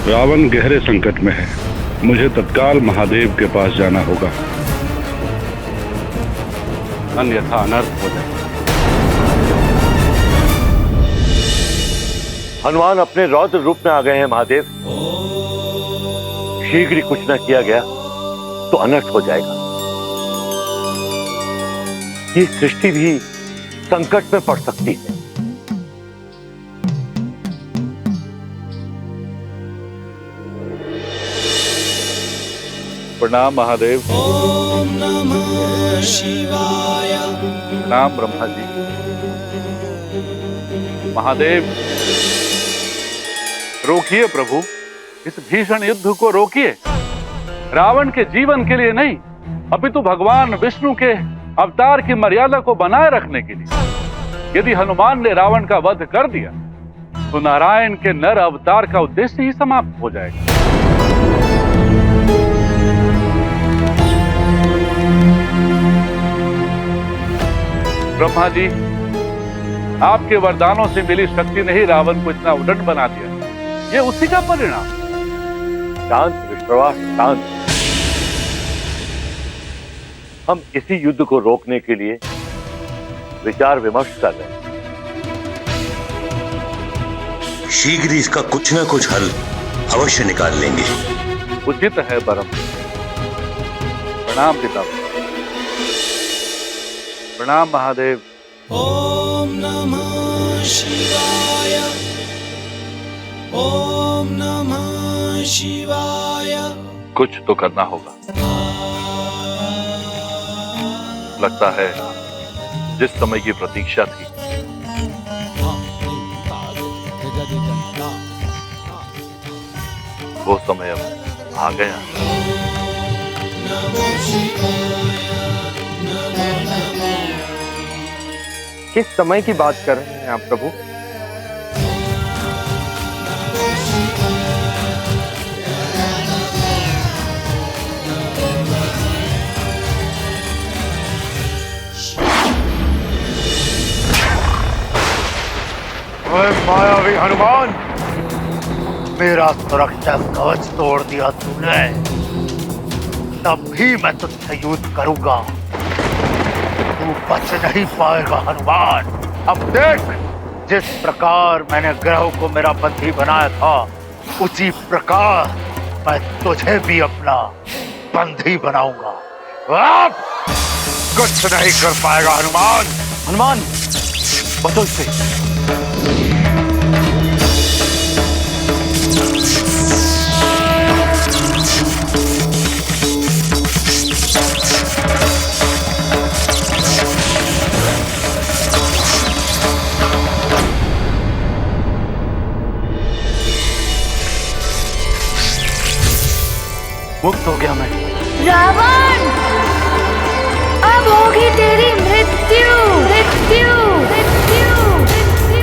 रावण गहरे संकट में है। मुझे तत्काल महादेव के पास जाना होगा, अन्यथा अनर्थ हो जाए। हनुमान अपने रौद्र रूप में आ गए हैं महादेव। शीघ्र ही कुछ न किया गया तो अनर्थ हो जाएगा। ये सृष्टि भी संकट में पड़ सकती है। प्रणाम महादेव। ओम नमः शिवाय। प्रणाम ब्रह्मा जी। महादेव, रोकिए प्रभु, इस भीषण युद्ध को रोकिए। रावण के जीवन के लिए नहीं, अपितु भगवान विष्णु के अवतार की मर्यादा को बनाए रखने के लिए। यदि हनुमान ने रावण का वध कर दिया तो नारायण के नर अवतार का उद्देश्य ही समाप्त हो जाएगा। ब्रह्मा जी, आपके वरदानों से मिली शक्ति ने ही रावण को इतना उद्दंड बना दिया। ये उसी का परिणाम। शांत विश्वास, शांत। हम इसी युद्ध को रोकने के लिए विचार विमर्श कर रहे हैं। शीघ्र ही इसका कुछ ना कुछ हल अवश्य निकाल लेंगे। उचित है परम। प्रणाम पिता। प्रणाम महादेव। ओम नमः शिवाय। ओम नमः शिवाय। कुछ तो करना होगा। लगता है जिस समय की प्रतीक्षा थी वो समय अब आ गया। किस समय की बात कर रहे हैं आप प्रभु? मायावी हनुमान, मेरा सुरक्षा कवच तोड़ दिया तूने, तब भी मैं तुझसे युद्ध करूंगा। तू बच नहीं पाएगा हनुमान। अब देख, जिस प्रकार मैंने ग्रह को मेरा बंदी बनाया था, उसी प्रकार मैं तुझे भी अपना बंदी बनाऊंगा। अब कुछ नहीं कर पाएगा हनुमान। हनुमान, बचो इससे। मुक्त हो गया मैं। रावण, अब होगी तेरी मृत्यु। मृत्यु, मृत्यु, मृत्यु।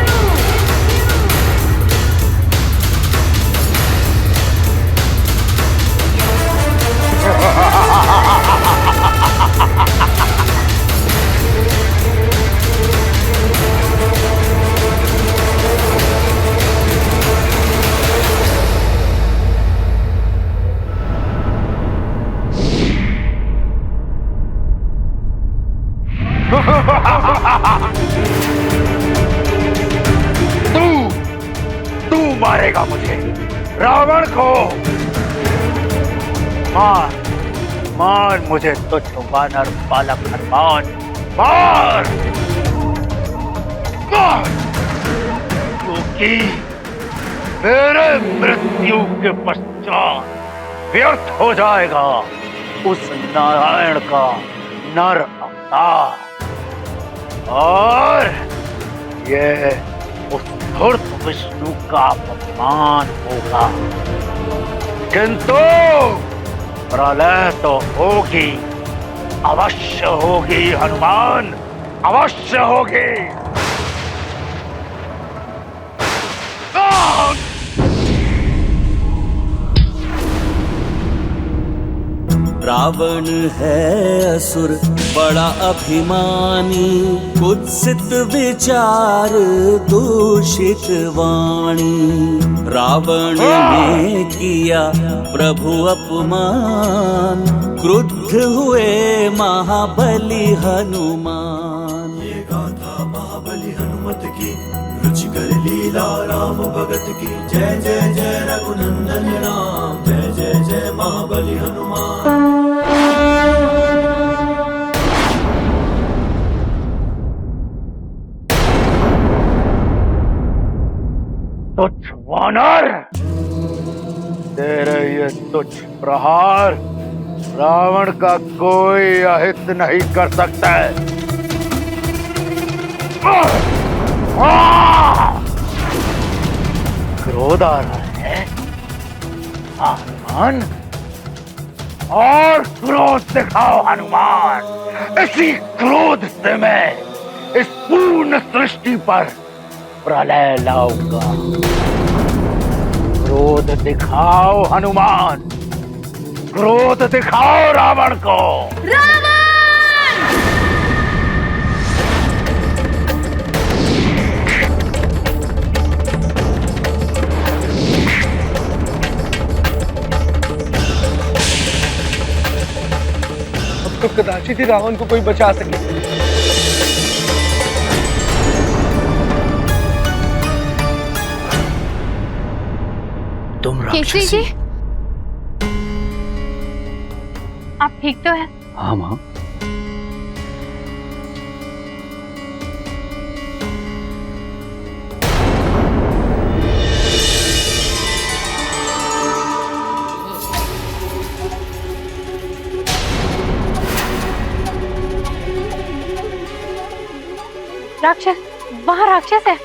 तू मारेगा मुझे, रावण को। मार मार मुझे, तुझ वानर बालक हनुमान, मार मार, क्योंकि मेरे मृत्यु के पश्चात व्यर्थ हो जाएगा उस नारायण का नर अवतार, और ये उस धूर्त विष्णु का अपमान होगा। किंतु प्रलय तो होगी, अवश्य होगी हनुमान, अवश्य होगी। रावण है असुर बड़ा अभिमानी, कुत्सित विचार दूषित वाणी। रावण ने किया प्रभु अपमान, क्रुद्ध हुए महाबली हनुमान। ये गाथा महाबली हनुमत की, रुचिकर लीला राम भगत की। जय जय जय रघुनंदन राम, जय जय जय महाबली हनुमान। तुच्छ वानर, तेरे ये तुच्छ प्रहार रावण का कोई अहित नहीं कर सकता है। क्रोध आ रहा है हनुमान, और क्रोध दिखाओ हनुमान। इसी क्रोध से मैं इस पूर्ण सृष्टि पर प्रलय लाऊंगा। क्रोध दिखाओ हनुमान, क्रोध दिखाओ रावण को। तो कदाचित ही रावण को कोई बचा सके। तुम केसरी जी, आप ठीक तो हैं? हाँ माँ। राक्षस, वहाँ राक्षस है।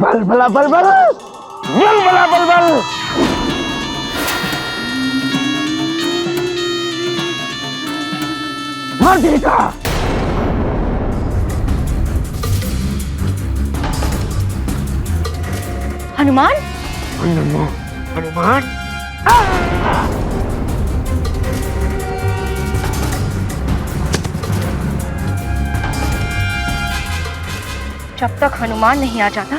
बल भला बल बल, बल भला बल बल। मार देगा। हनुमान, हनुमान, जब तक हनुमान नहीं आ जाता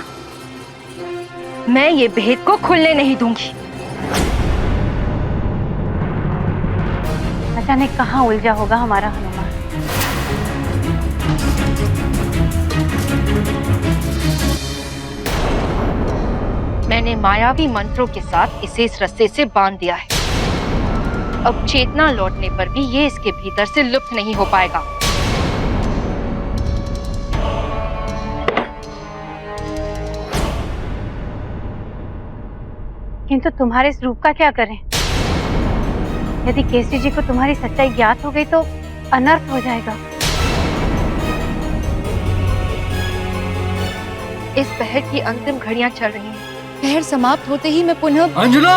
मैं ये भेद को खुलने नहीं दूंगी। पता नहीं कहाँ उलझा होगा हमारा हनुमान। मैंने मायावी मंत्रों के साथ इसे इस रस्से से बांध दिया है। अब चेतना लौटने पर भी ये इसके भीतर से लुप्त नहीं हो पाएगा। किंतु तुम्हारे इस रूप का क्या करें? यदि केसरी जी को तुम्हारी सच्चाई ज्ञात हो गई तो अनर्थ हो जाएगा। इस पहर की अंतिम घड़ियां चल रही हैं। पहर समाप्त होते ही मैं पुनः अंजना,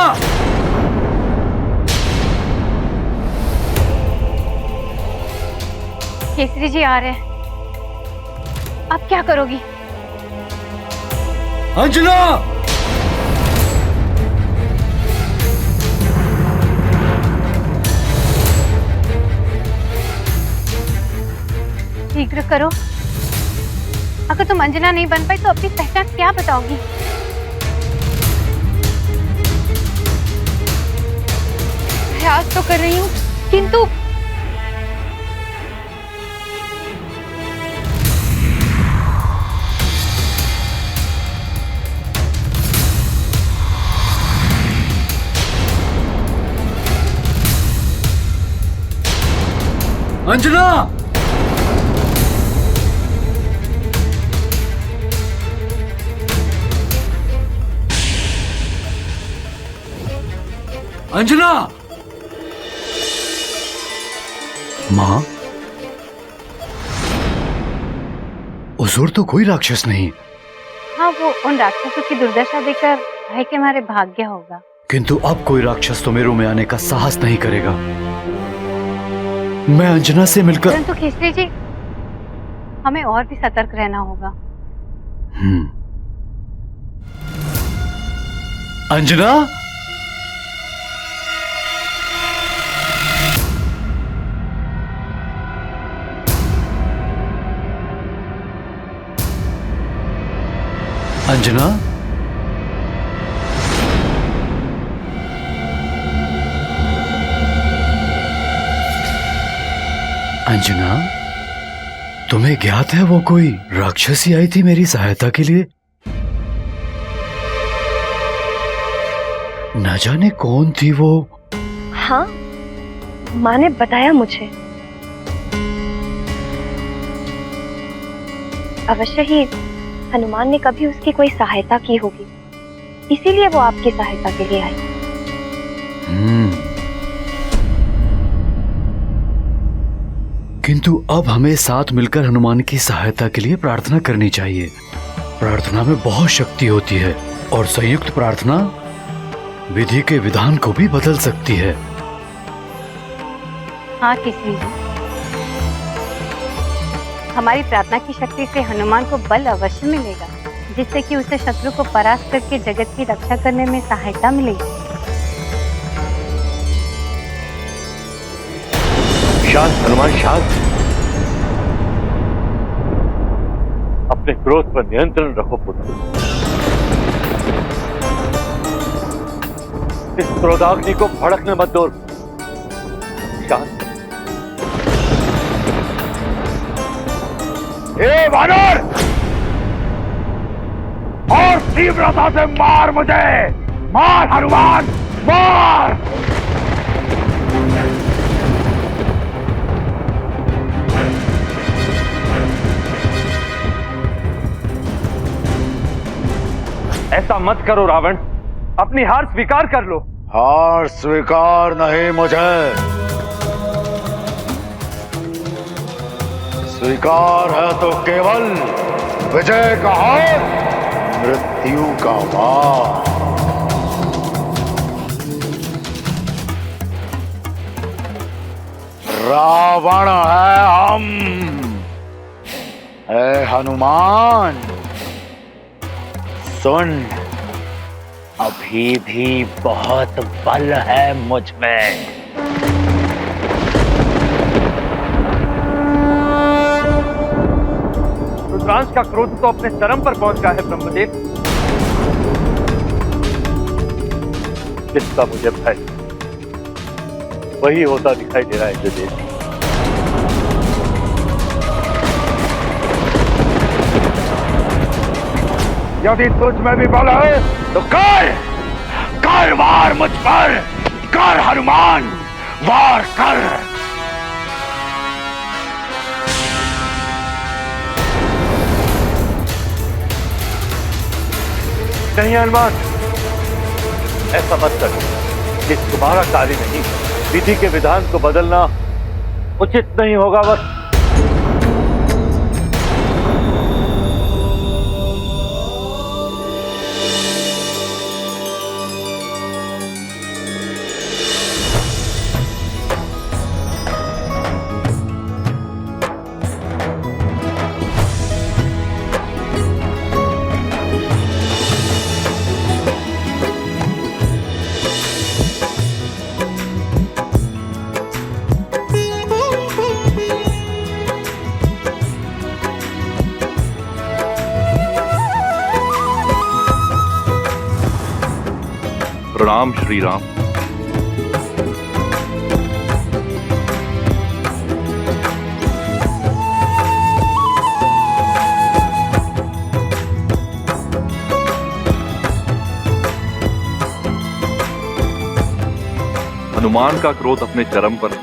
केसरी जी आ रहे हैं। अब क्या करोगी? अंजना, शीघ्र करो। अगर तुम अंजना नहीं बन पाई तो अपनी पहचान क्या बताओगी? प्रयास तो कर रही हूँ किंतु अंजना, अंजना। माँ, हुजूर तो कोई राक्षस नहीं। हाँ, वो उन राक्षसों की दुर्दशा देखकर भय के मारे भाग गया होगा। किंतु अब कोई राक्षस तो मेरू में आने का साहस नहीं करेगा। मैं अंजना से मिलकर। परंतु केसरी जी, हमें और भी सतर्क रहना होगा। अंजना, अंजना, अंजना, तुम्हें ज्ञात है वो कोई राक्षसी आई थी मेरी सहायता के लिए? न जाने कौन थी वो। हाँ, माँ ने बताया मुझे। अवश्य ही हनुमान ने कभी उसकी कोई सहायता की होगी, इसीलिए वो आपकी सहायता के लिए आई। किंतु अब हमें साथ मिलकर हनुमान की सहायता के लिए प्रार्थना करनी चाहिए। प्रार्थना में बहुत शक्ति होती है और संयुक्त प्रार्थना विधि के विधान को भी बदल सकती है। हाँ किसी, हमारी प्रार्थना की शक्ति से हनुमान को बल अवश्य मिलेगा, जिससे कि उसे शत्रु को परास्त करके जगत की रक्षा करने में सहायता मिलेगी। शांत हनुमान, शांत। अपने क्रोध पर नियंत्रण रखो पुत्र। इस क्रोधाग्नि को भड़कने मत दो। शांत। ए वानर, और तीव्रता से मार मुझे। मार हनुमान, मार। ऐसा मत करो रावण, अपनी हार स्वीकार कर लो। हार स्वीकार नहीं मुझे, स्वीकार है तो केवल विजय का हार, मृत्यु का वार। रावण है हम। ऐ हनुमान सुन, अभी भी बहुत बल है मुझ में। रुद्रांश का क्रोध तो अपने चरम पर पहुंच गया है ब्रह्मदेव। जिसका मुझे भय वही होता दिखाई दे रहा है जदेव। यदि तुझ में भी बल है तो कर वार मुझ पर। कर हनुमान, वार कर। नहीं हनुमान, ऐसा मत कर। ये तुम्हारा कार्य नहीं। विधि के विधान को बदलना उचित नहीं होगा। बस प्रणाम श्री राम। हनुमान का क्रोध अपने चरम पर,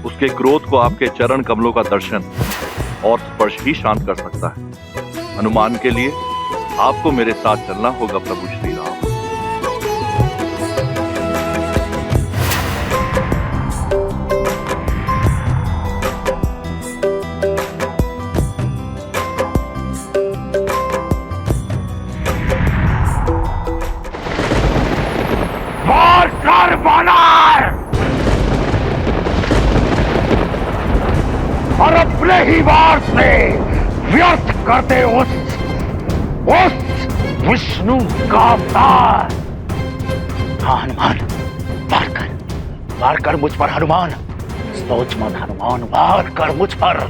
उसके क्रोध को आपके चरण कमलों का दर्शन और स्पर्श ही शांत कर सकता है। हनुमान के लिए आपको मेरे साथ चलना होगा प्रभु श्री राम। और अपने ही वार से व्यर्थ करते उस विष्णु का अवतार। हाँ हनुमान, वार कर मुझ पर हनुमान। सोच मत हनुमान, वार कर मुझ पर।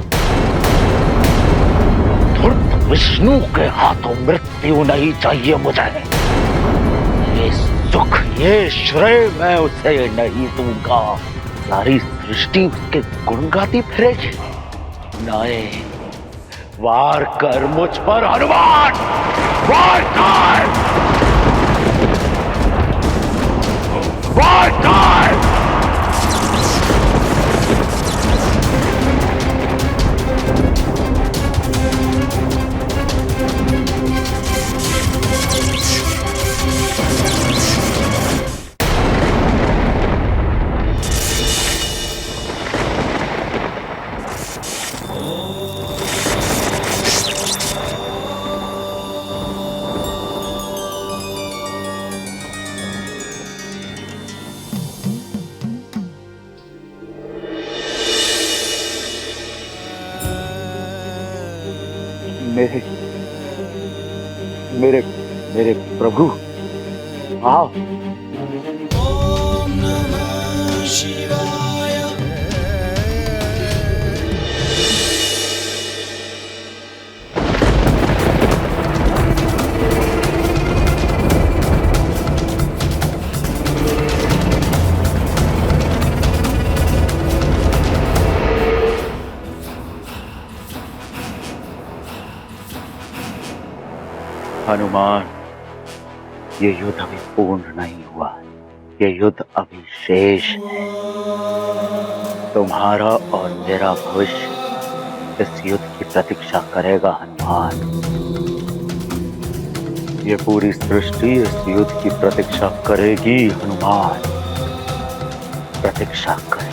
धूर्त विष्णु के हाथों मृत्यु नहीं चाहिए मुझे। ये सुख, ये श्रेय मैं उसे नहीं दूंगा। सारी सृष्टि उसके गुण गाती फिरेगी। नहीं, वार कर मुझ पर हनुमान, वार कर, वार कर। मेरे मेरे प्रभु, आओ। ओम नमः शिवाय। हनुमान, ये युद्ध अभी पूर्ण नहीं हुआ, ये युद्ध अभी शेष है। तुम्हारा और मेरा भविष्य इस युद्ध की प्रतीक्षा करेगा हनुमान। ये पूरी सृष्टि इस युद्ध की प्रतीक्षा करेगी हनुमान, प्रतीक्षा करेगी।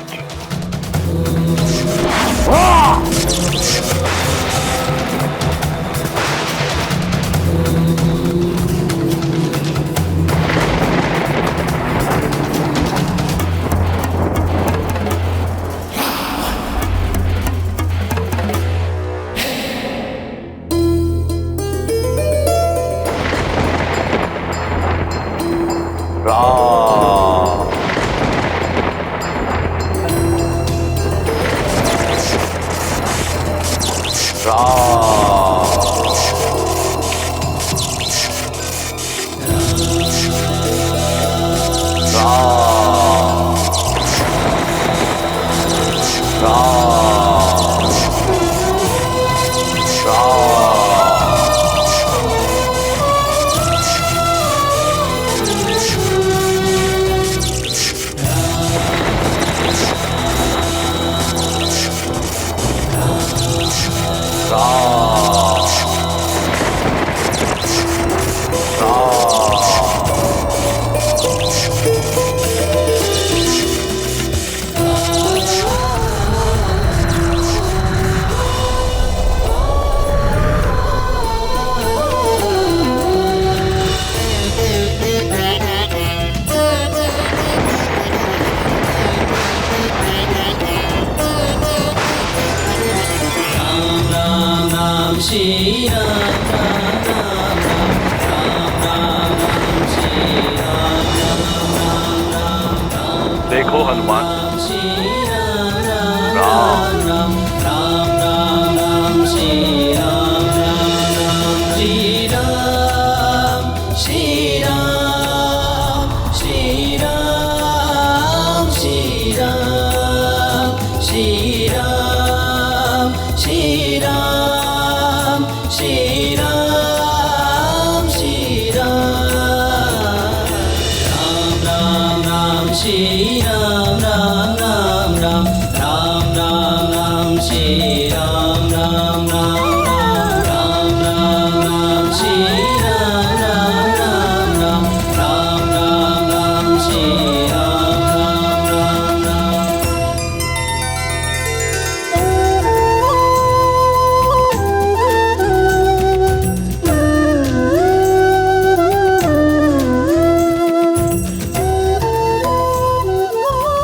देखो हनुमान,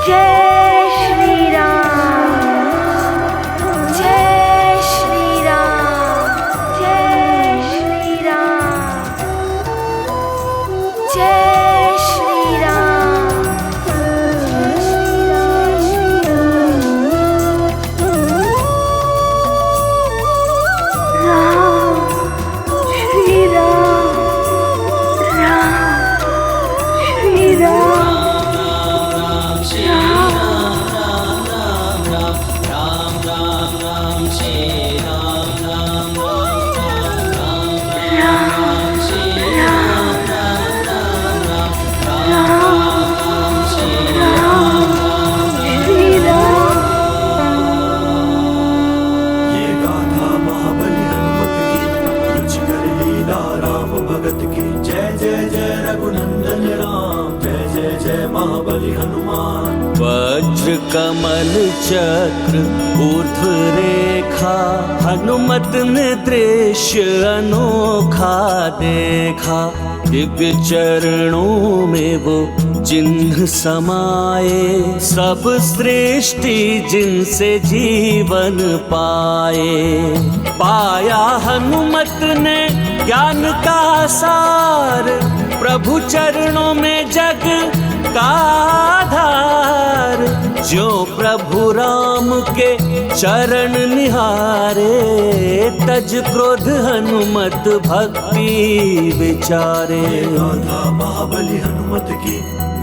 जय श्री राम, जय श्री राम। राम राम श्री राम राम राम राम राम श्री राम राम राम राम राम श्री राम श्री राम। ये गाथा महाबली हनुमत की, रुचिकर लीला राम भगत की। जय जय जय रघुनंदन राम, जय जय जय महाबली हनुमान। वज्र कमल चक्र ऊर्ध्व रेखा, हनुमत ने दृश्य अनोखा देखा। दिव्य चरणों में वो चिन्ह समाये, सब सृष्टि जिनसे जीवन पाए। पाया हनुमत ने ज्ञान का सार, प्रभु चरणों में जग का आधार। जो प्रभु राम के चरण निहारे, तज क्रोध हनुमत भक्ति विचारे। गाथा महाबली हनुमत की,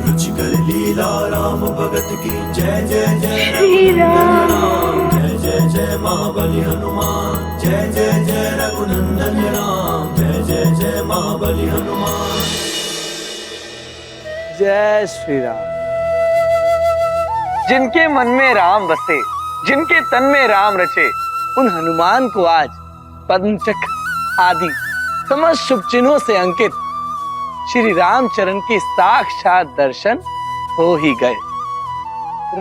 रुचिकर लीला राम भगत की। जय जय जय श्री राम, जय जय जय महाबली हनुमान। जय जय जय रघुनंदन राम, जय जय जय महाबली हनुमान। जय श्री राम। जिनके मन में राम बसे, जिनके तन में राम रचे, उन हनुमान को आज पद्म चक्र आदि समस्त शुभ चिन्हों से अंकित श्री रामचरण के साक्षात दर्शन हो ही गए।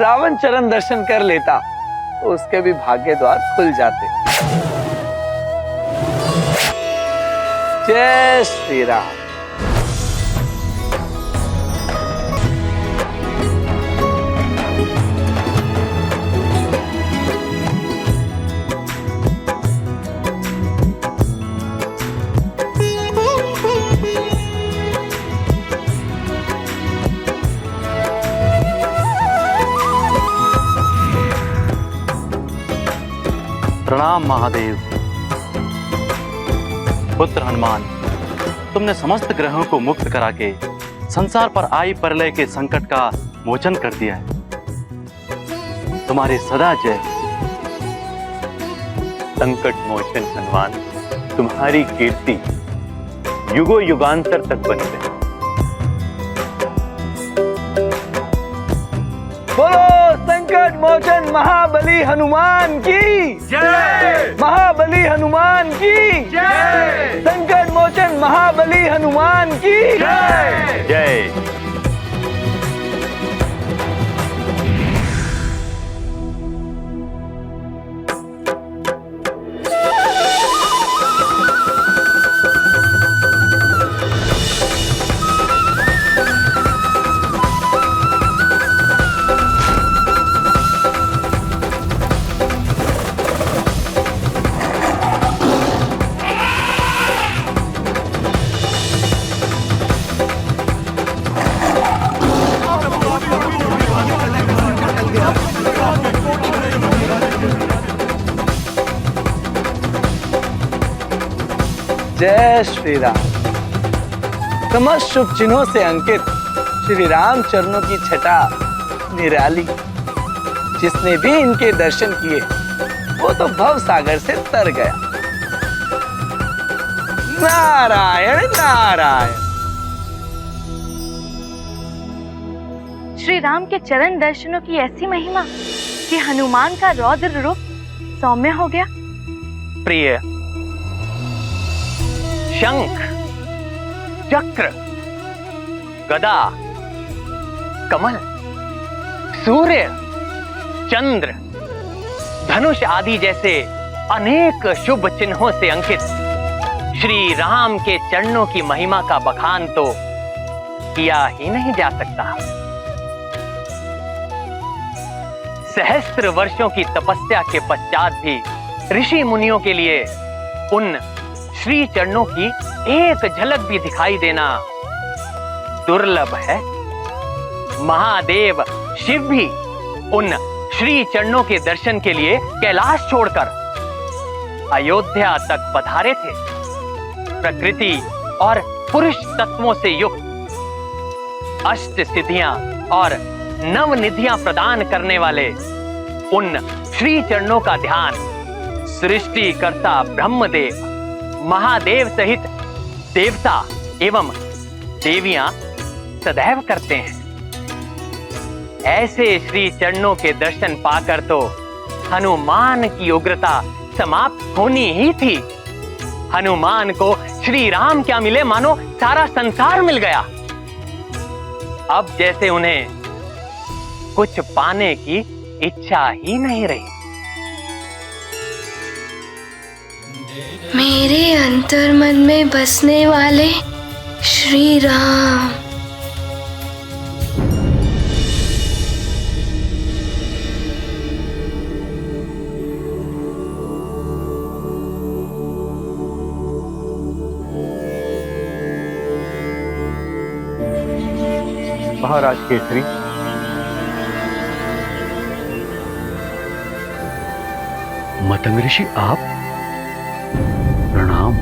रावण चरण दर्शन कर लेता तो उसके भी भाग्य द्वार खुल जाते। जय श्री राम। प्रणाम महादेव। पुत्र हनुमान, तुमने समस्त ग्रहों को मुक्त करा के संसार पर आई प्रलय के संकट का मोचन कर दिया है। तुम्हारी सदा जय। संकट मोचन हनुमान, तुम्हारी कीर्ति युगो युगांतर तक बनी रहे। बोलो संकट मोचन महाबली हनुमान की जय। महाबली हनुमान की जय। संकट मोचन महाबली हनुमान की जय। जय। जय श्री राम। समस्त शुभ चिन्हों से अंकित श्री राम चरणों की छटा निराली। जिसने भी इनके दर्शन किए वो तो भव सागर से तर गया। नारायण नारायण। श्री राम के चरण दर्शनों की ऐसी महिमा कि हनुमान का रौद्र रूप सौम्य हो गया। प्रिय, शंख, चक्र, गदा, कमल, सूर्य, चंद्र, धनुष आदि जैसे अनेक शुभ चिन्हों से अंकित श्री राम के चरणों की महिमा का बखान तो किया ही नहीं जा सकता। सहस्त्र वर्षों की तपस्या के पश्चात भी ऋषि मुनियों के लिए उन श्री चरणों की एक झलक भी दिखाई देना दुर्लभ है। महादेव शिव भी उन श्री चरणों के दर्शन के लिए कैलाश छोड़कर अयोध्या तक पधारे थे। प्रकृति और पुरुष तत्वों से युक्त अष्ट सिद्धियां और नव निधियां प्रदान करने वाले उन श्री चरणों का ध्यान सृष्टिकर्ता ब्रह्मदेव, महादेव सहित देवता एवं देवियां सदैव करते हैं। ऐसे श्री चरणों के दर्शन पाकर तो हनुमान की उग्रता समाप्त होनी ही थी। हनुमान को श्री राम क्या मिले, मानो सारा संसार मिल गया। अब जैसे उन्हें कुछ पाने की इच्छा ही नहीं रही। मेरे अंतर्मन में बसने वाले श्री राम। महाराज केसरी, मतंग ऋषि आप, प्रणाम।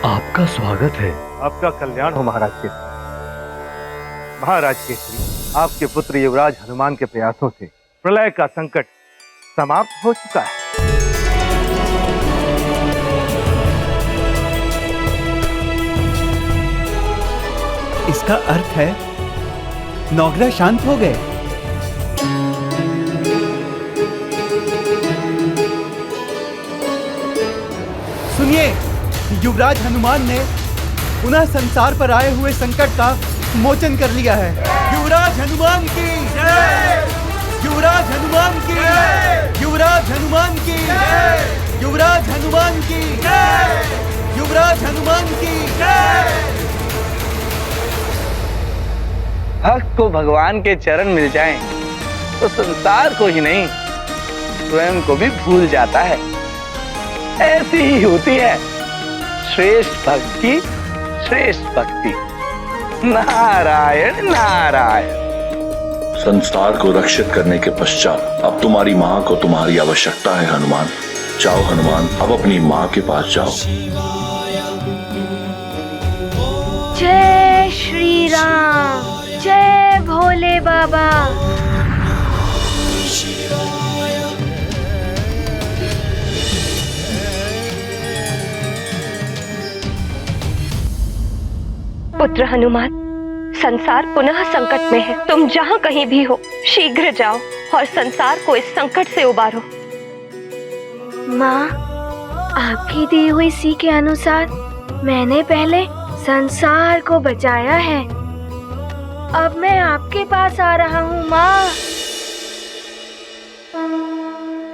आपका स्वागत है। आपका कल्याण हो महाराज केसरी। महाराज केसरी, आपके पुत्र युवराज हनुमान के प्रयासों से प्रलय का संकट समाप्त हो चुका है। इसका अर्थ है नौग्रह शांत हो गए। सुनिए, युवराज हनुमान ने पुनः संसार पर आए हुए संकट का मोचन कर लिया है। युवराज हनुमान की जय! युवराज हनुमान की जय! युवराज हनुमान की जय! युवराज हनुमान की जय! युवराज हनुमान की जय! भक्त को भगवान के चरण मिल जाएं, तो संसार को ही नहीं स्वयं को भी भूल जाता है। ऐसी ही होती है श्रेष्ठ भक्त की श्रेष्ठ भक्ति। नारायण नारायण। संसार को रक्षित करने के पश्चात अब तुम्हारी माँ को तुम्हारी आवश्यकता है हनुमान। जाओ हनुमान, अब अपनी माँ के पास जाओ। जय श्री राम, जय भोले बाबा। पुत्र हनुमान, संसार पुनः संकट में है। तुम जहाँ कहीं भी हो, शीघ्र जाओ और संसार को इस संकट से उबारो। माँ, आपकी दी हुई सी के अनुसार मैंने पहले संसार को बचाया है। अब मैं आपके पास आ रहा हूँ माँ।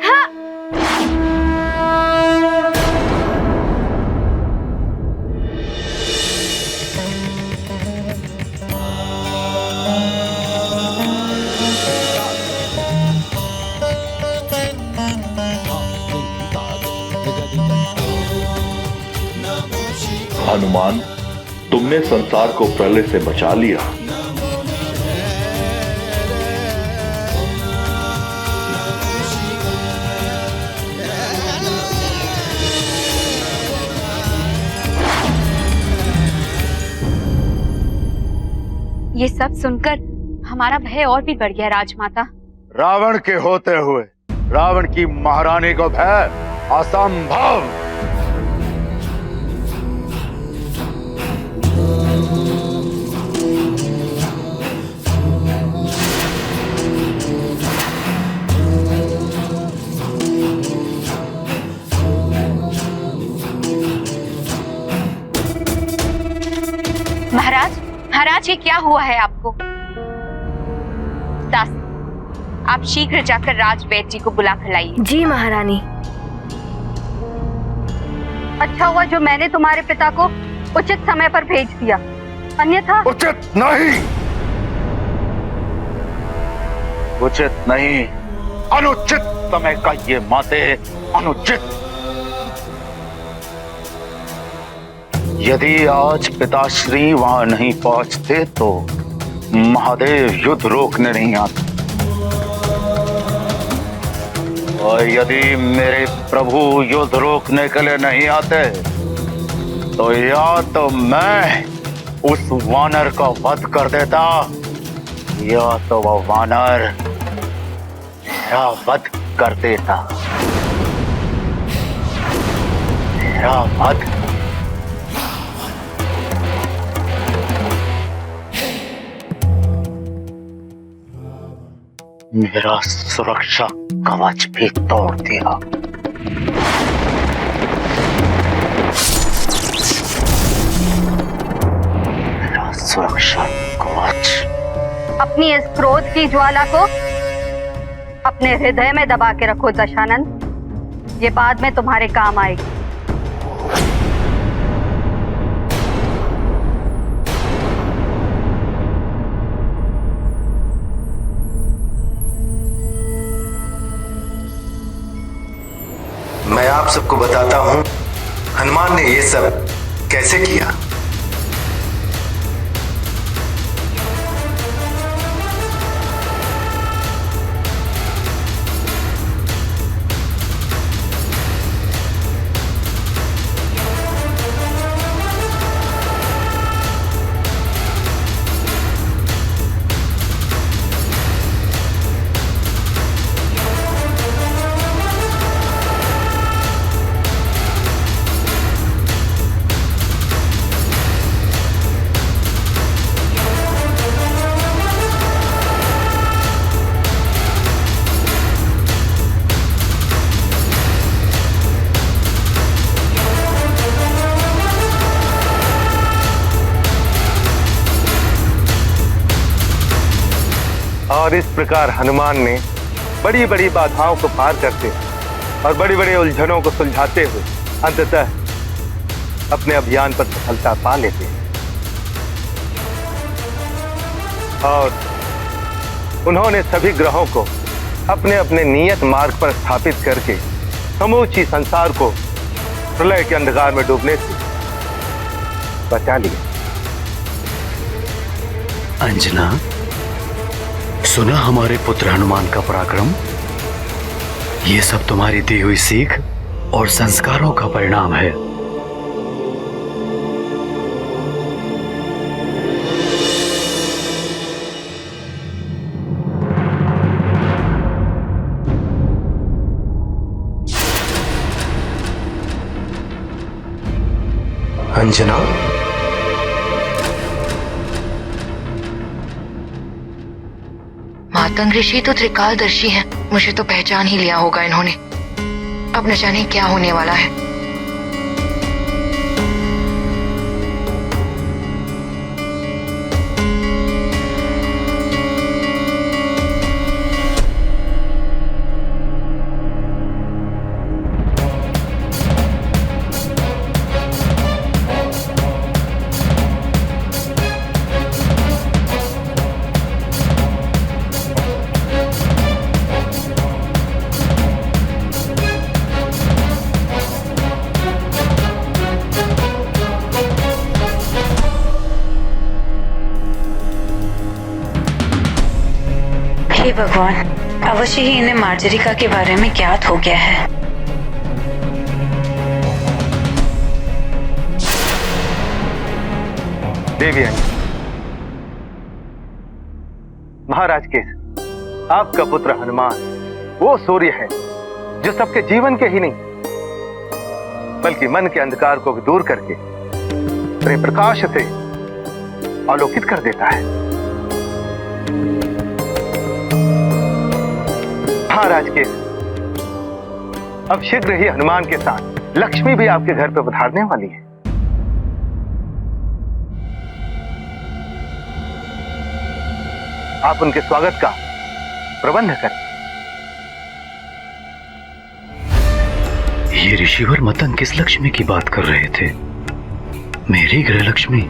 हाँ। हनुमान, तुमने संसार को प्रलय से बचा लिया। ये सब सुनकर हमारा भय और भी बढ़ गया राजमाता। रावण के होते हुए रावण की महारानी को भय असंभव। महाराज, महाराज, ये क्या हुआ है आपको? दास, आप शीघ्र जाकर राजवैद्य जी को बुला कर लाइए। जी महारानी। अच्छा हुआ जो मैंने तुम्हारे पिता को उचित समय पर भेज दिया, अन्यथा। उचित नहीं, उचित नहीं, अनुचित समय का ये माते, अनुचित। यदि आज पिताश्री वहां नहीं पहुंचते तो महादेव युद्ध रोकने नहीं आते, और यदि मेरे प्रभु युद्ध रोकने के लिए नहीं आते तो या तो मैं उस वानर का वध कर देता, या तो वह वानर मेरा वध कर देता। मेरा वध मेरा सुरक्षा कवच भी तोड़ दिया। मेरा सुरक्षा कवच। अपनी इस क्रोध की ज्वाला को अपने हृदय में दबा के रखो दशानंद, ये बाद में तुम्हारे काम आएगी। मैं आप सबको बताता हूं हनुमान ने ये सब कैसे किया। और इस प्रकार हनुमान ने बड़ी बड़ी बाधाओं को पार करते और बड़ी बड़ी उलझनों को सुलझाते हुए अंततः अपने अभियान पर सफलता पा लेते हैं। और उन्होंने सभी ग्रहों को अपने अपने नियत मार्ग पर स्थापित करके समूची संसार को प्रलय के अंधकार में डूबने से बचा लिया। अंजना, सुना हमारे पुत्र हनुमान का पराक्रम? ये सब तुम्हारी दी हुई सीख और संस्कारों का परिणाम है। अंजना, मातंग ऋषि तो त्रिकालदर्शी हैं, मुझे तो पहचान ही लिया होगा इन्होंने। अब न जाने क्या होने वाला है। हे भगवान, अवश्य ही इन्हें मार्जरिका के बारे में ज्ञात हो गया है। देवी अंजना, महाराज के आपका पुत्र हनुमान वो सूर्य है जो सबके जीवन के ही नहीं बल्कि मन के अंधकार को भी दूर करके अपने प्रकाश से आलोकित कर देता है। महाराज के अब शीघ्र ही हनुमान के साथ लक्ष्मी भी आपके घर पर पधारने वाली है। आप उनके स्वागत का प्रबंध करें। ये ऋषिवर मतंग किस लक्ष्मी की बात कर रहे थे? मेरी गृह लक्ष्मी,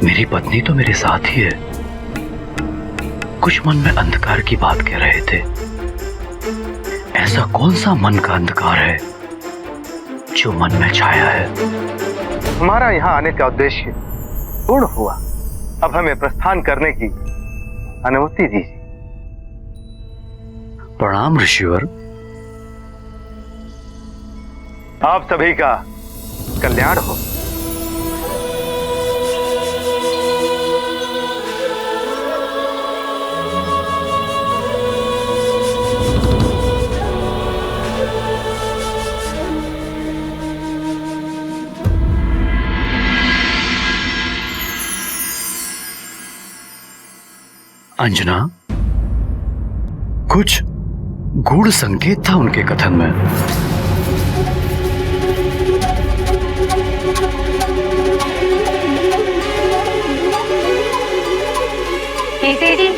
मेरी पत्नी तो मेरे साथ ही है। कुछ मन में अंधकार की बात कह रहे थे। ऐसा कौन सा मन का अंधकार है जो मन में छाया है? हमारा यहाँ आने का उद्देश्य पूर्ण हुआ। अब हमें प्रस्थान करने की अनुमति दीजिए। प्रणाम ऋषिवर। आप सभी का कल्याण हो। अंजना, कुछ गूढ़ संकेत था उनके कथन में। दीदी,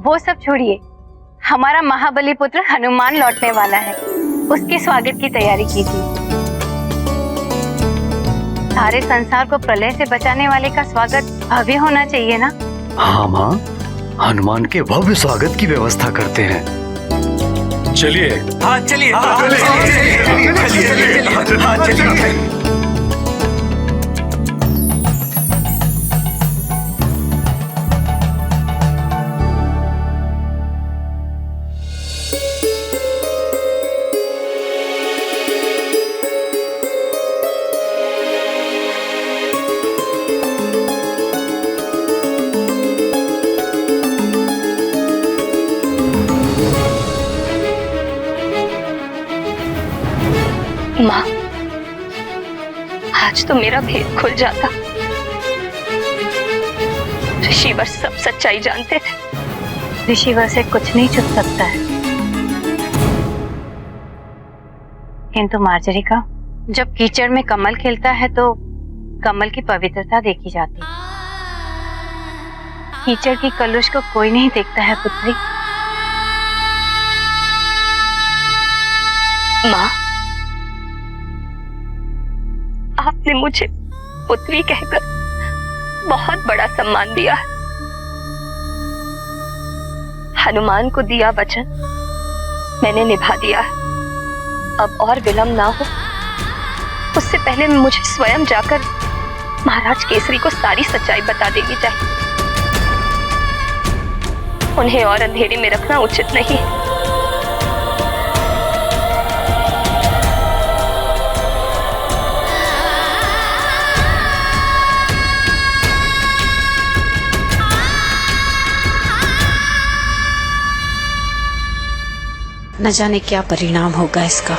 वो सब छोड़िए, हमारा महाबली पुत्र हनुमान लौटने वाला है, उसके स्वागत की तैयारी कीजिए। सारे संसार को प्रलय से बचाने वाले का स्वागत भव्य होना चाहिए ना? हाँ माँ, हनुमान के भव्य स्वागत की व्यवस्था करते हैं। चलिए। हाँ चलिए, चलिए। माँ, आज तो मेरा भेद खुल जाता। ऋषिवर सब सच्चाई जानते थे। ऋषिवर से कुछ नहीं छुप सकता है, किंतु मार्जरिका, जब कीचड़ में कमल खिलता है तो कमल की पवित्रता देखी जाती है। कीचड़ की कलुष को कोई नहीं देखता है पुत्री। माँ, आपने मुझे पुत्री कहकर बहुत बड़ा सम्मान दिया है। हनुमान को दिया वचन मैंने निभा दिया है। अब और विलंब ना हो, उससे पहले मुझे स्वयं जाकर महाराज केसरी को सारी सच्चाई बता देनी चाहिए। उन्हें और अंधेरे में रखना उचित नहीं है। न जाने क्या परिणाम होगा इसका।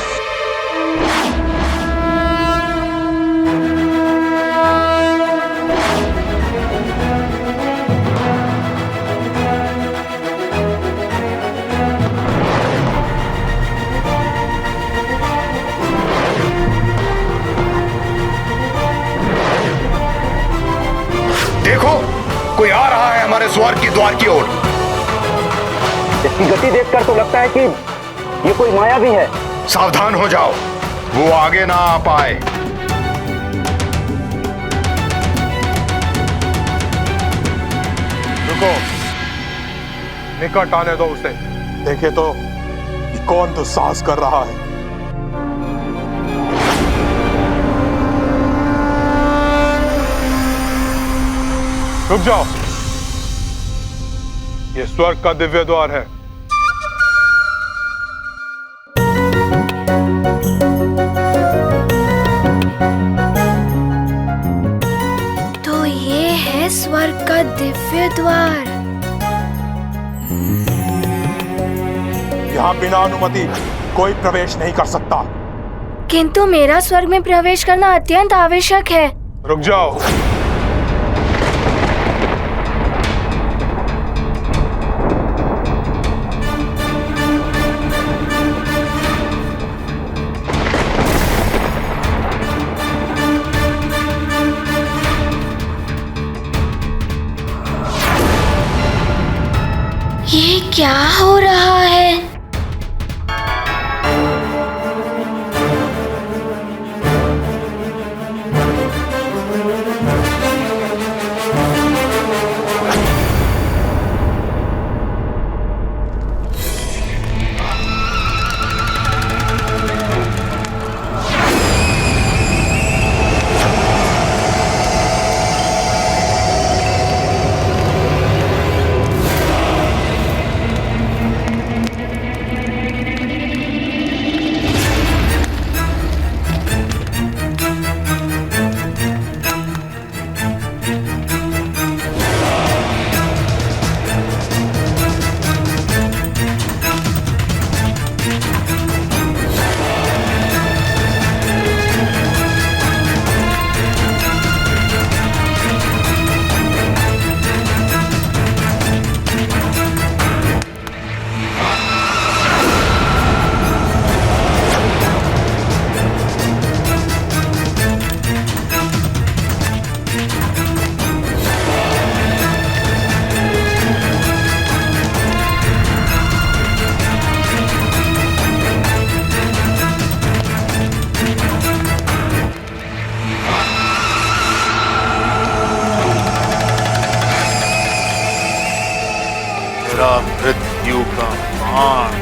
देखो, कोई आ रहा है हमारे स्वर्ग की द्वार की ओर। इसकी गति देखकर तो लगता है कि ये कोई माया भी है। सावधान हो जाओ, वो आगे ना आ पाए। रुको, निकट आने दो उसे। देखे तो ये कौन दुस्साहस कर रहा है। रुक जाओ, ये स्वर्ग का दिव्य द्वार है। तो ये है स्वर्ग का दिव्य द्वार। यहाँ बिना अनुमति कोई प्रवेश नहीं कर सकता। किंतु मेरा स्वर्ग में प्रवेश करना अत्यंत आवश्यक है। रुक जाओ। ये क्या हो रहा है? मेरा मृत्यु का बाण।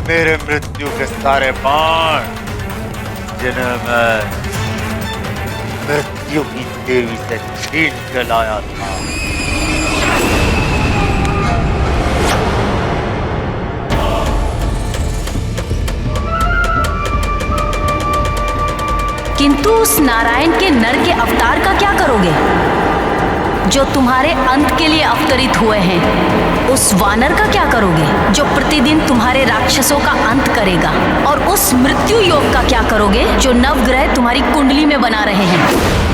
मेरे मृत्यु के सारे बाण जिन्हें मैं मृत्यु की देवी से छीन के लाया था, किंतु उस नारायण के नर के अवतार का क्या करोगे जो तुम्हारे अंत के लिए अवतरित हुए हैं? उस वानर का क्या करोगे जो प्रतिदिन तुम्हारे राक्षसों का अंत करेगा? और उस मृत्यु योग का क्या करोगे जो नवग्रह तुम्हारी कुंडली में बना रहे हैं?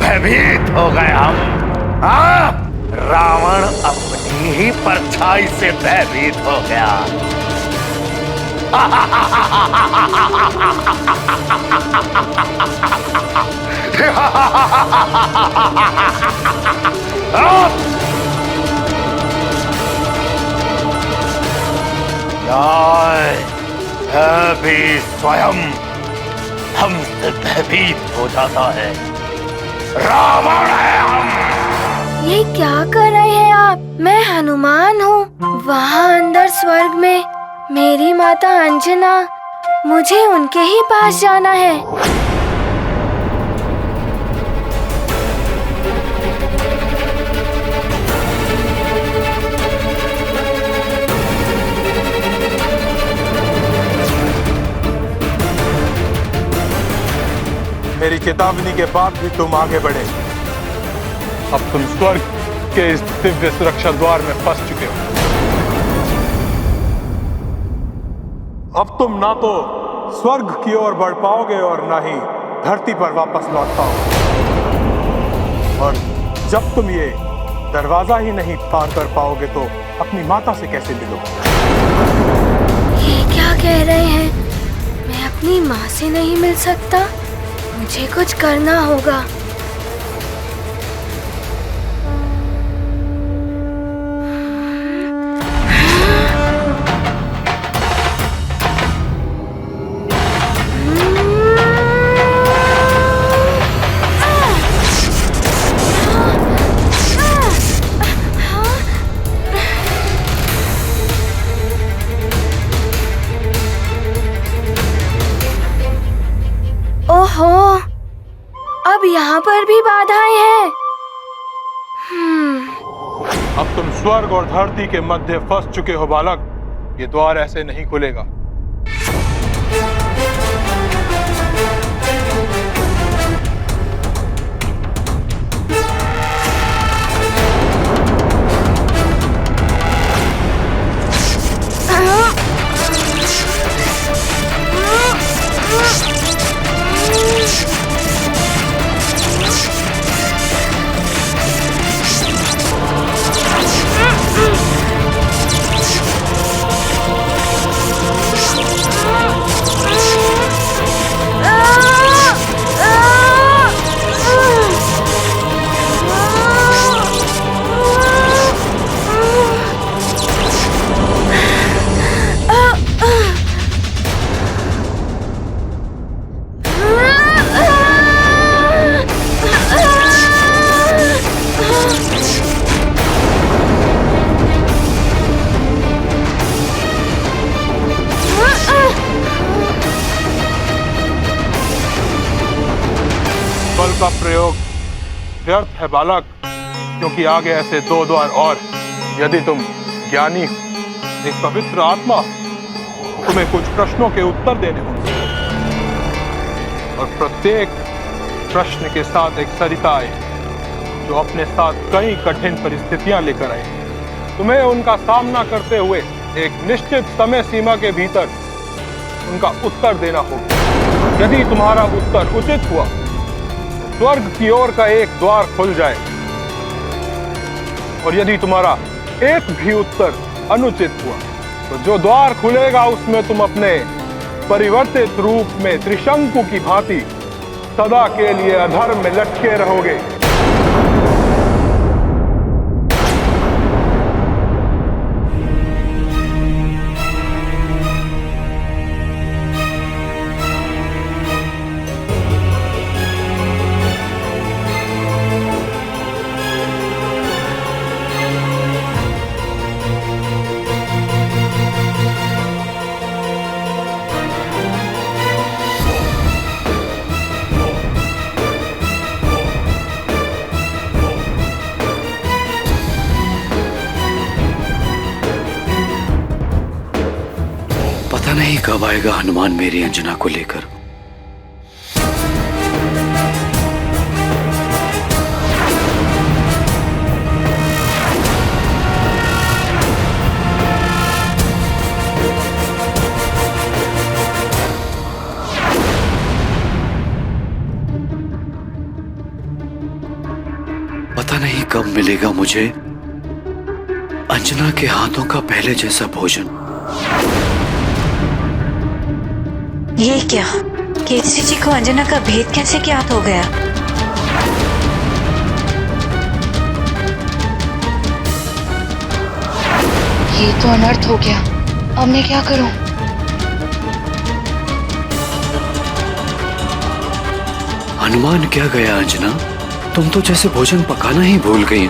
भयभीत हो गए हम। हाँ? रावण अपनी ही परछाई से भयभीत हो गया। भी स्वयं हमसे भयभीत हो जाता है। रावण है हम। ये क्या कर रहे हैं आप? मैं हनुमान हूँ। वहाँ अंदर स्वर्ग में मेरी माता अंजना, मुझे उनके ही पास जाना है। मेरी चेतावनी के बाद भी तुम आगे बढ़े। अब तुम स्वर्ग के इस दिव्य सुरक्षा द्वार में फंस चुके हो। अब तुम ना तो स्वर्ग की ओर बढ़ पाओगे और ना ही धरती पर वापस लौट पाओगे। और जब तुम ये दरवाजा ही नहीं पार कर पाओगे तो अपनी माता से कैसे मिलोगे? ये क्या कह रहे हैं? मैं अपनी माँ से नहीं मिल सकता? मुझे कुछ करना होगा। ओहो, अब यहाँ पर भी बाधाएं हैं। अब तुम स्वर्ग और धरती के मध्य फंस चुके हो बालक। ये द्वार ऐसे नहीं खुलेगा। बल का प्रयोग व्यर्थ है बालक, क्योंकि आगे ऐसे दो द्वार और। यदि तुम ज्ञानी हो, एक पवित्र आत्मा, तुम्हें कुछ प्रश्नों के उत्तर देने होंगे और प्रत्येक प्रश्न के साथ एक सरिता आए जो अपने साथ कई कठिन परिस्थितियां लेकर आए। तुम्हें उनका सामना करते हुए एक निश्चित समय सीमा के भीतर उनका उत्तर देना होगा। यदि तुम्हारा उत्तर उचित हुआ तो स्वर्ग की ओर का एक द्वार खुल जाए, और यदि तुम्हारा एक भी उत्तर अनुचित हुआ तो जो द्वार खुलेगा उसमें तुम अपने परिवर्तित रूप में त्रिशंकु की भांति सदा के लिए अधर्म में लटके रहोगे। पता नहीं कब आएगा हनुमान मेरी अंजना को लेकर। पता नहीं कब मिलेगा मुझे अंजना के हाथों का पहले जैसा भोजन। ये क्या? केसरी जी को अंजना का भेद कैसे ज्ञात हो गया? ये तो अनर्थ हो गया। अब मैं क्या करूं? हनुमान क्या गया अंजना, तुम तो जैसे भोजन पकाना ही भूल गई।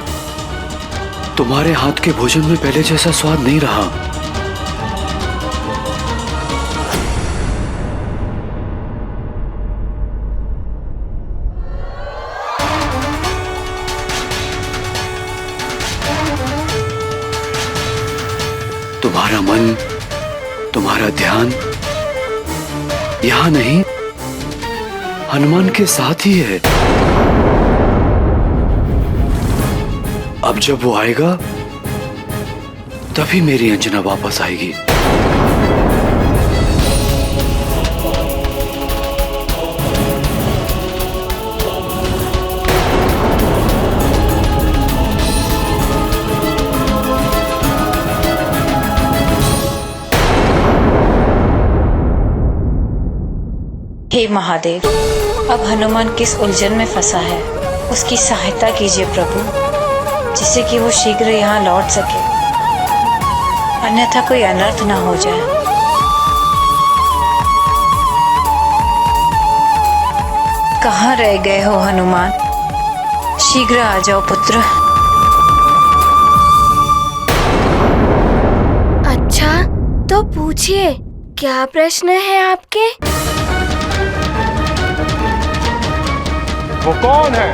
तुम्हारे हाथ के भोजन में पहले जैसा स्वाद नहीं रहा। तुम्हारा मन, तुम्हारा ध्यान यहां नहीं, हनुमान के साथ ही है। अब जब वो आएगा तभी मेरी अंजना वापस आएगी। हे महादेव, अब हनुमान किस उलझन में फंसा है, उसकी सहायता कीजिए प्रभु, जिससे कि वो शीघ्र यहाँ लौट सके, अन्यथा कोई अनर्थ ना हो जाए। कहाँ रह गए हो हनुमान? शीघ्र आ जाओ पुत्र। अच्छा, तो पूछिए, क्या प्रश्न है आपके? वो कौन है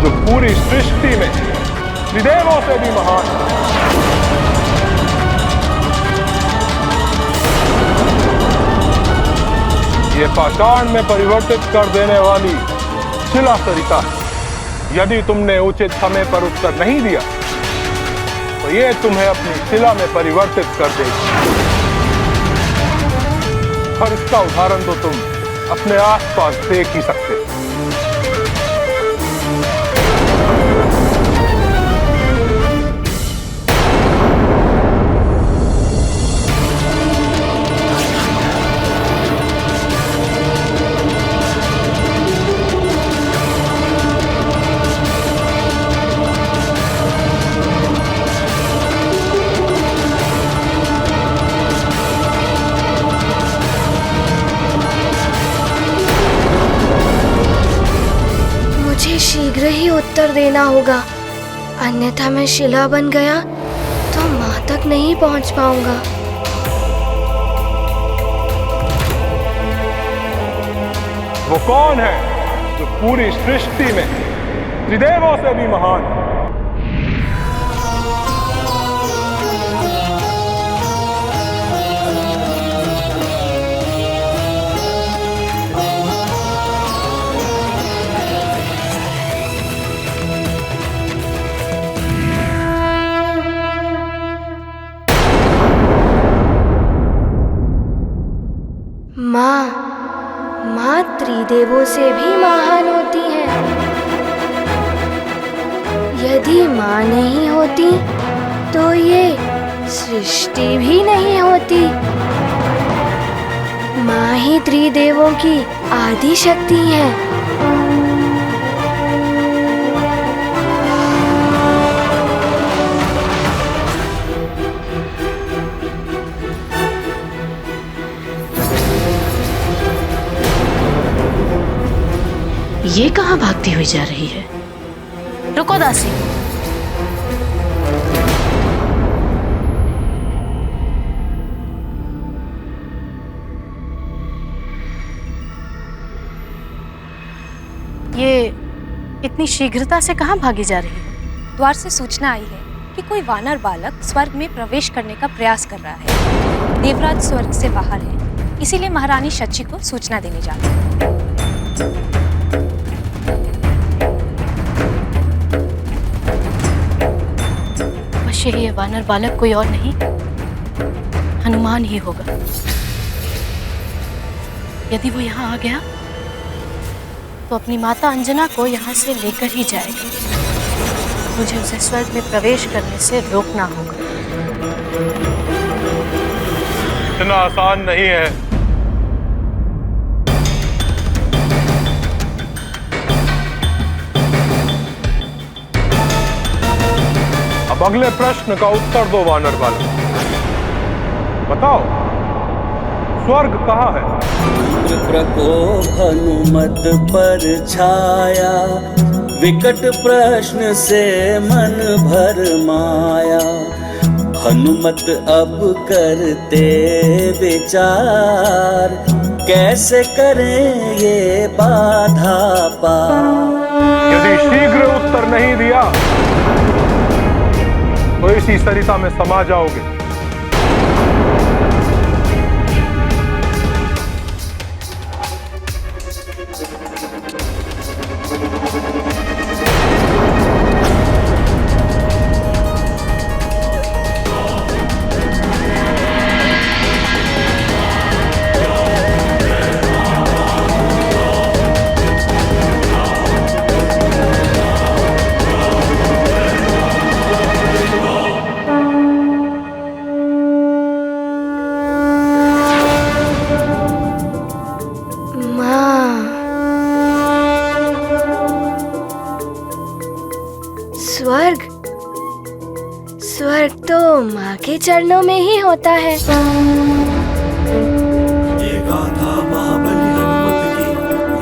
जो पूरी सृष्टि में त्रिदेवों से भी महान है? ये पाषाण में परिवर्तित कर देने वाली शिला सरिता है। यदि तुमने उचित समय पर उत्तर नहीं दिया तो ये तुम्हें अपनी शिला में परिवर्तित कर देगी। और इसका उदाहरण तो तुम अपने आसपास देख ही सकते हो। शीघ्र ही उत्तर देना होगा, अन्यथा मैं शिला बन गया तो माँ तक नहीं पहुँच पाऊंगा। वो कौन है जो पूरी सृष्टि में त्रिदेवों से भी महान है? त्रिदेवों से भी महान होती हैं। यदि माँ नहीं होती तो ये सृष्टि भी नहीं होती। माँ ही त्रिदेवों की आदि शक्ति है। ये कहाँ भागती हुई जा रही है? रुको दासी। ये इतनी शीघ्रता से कहाँ भागी जा रही है? द्वार से सूचना आई है कि कोई वानर बालक स्वर्ग में प्रवेश करने का प्रयास कर रहा है। देवराज स्वर्ग से बाहर है, इसीलिए महारानी शची को सूचना देने जा रही है। अवश्य ही ये वानर बालक कोई और नहीं, हनुमान ही होगा। यदि वो यहाँ आ गया तो अपनी माता अंजना को यहाँ से लेकर ही जाएगा। मुझे उसे स्वर्ग में प्रवेश करने से रोकना होगा। इतना आसान नहीं है। अब अगले प्रश्न का उत्तर दो वानर बालक। बताओ, स्वर्ग कहाँ है? प्रकोप हनुमत पर छाया, विकट प्रश्न से मन भर माया। हनुमत अब करते विचार, कैसे करें ये बाधा पार। यदि शीघ्र उत्तर नहीं दिया तो इसी सरिता में समा जाओगे। स्वर्ग तो माँ के चरणों में ही होता है। ये गाथा महाबली हनुमत की,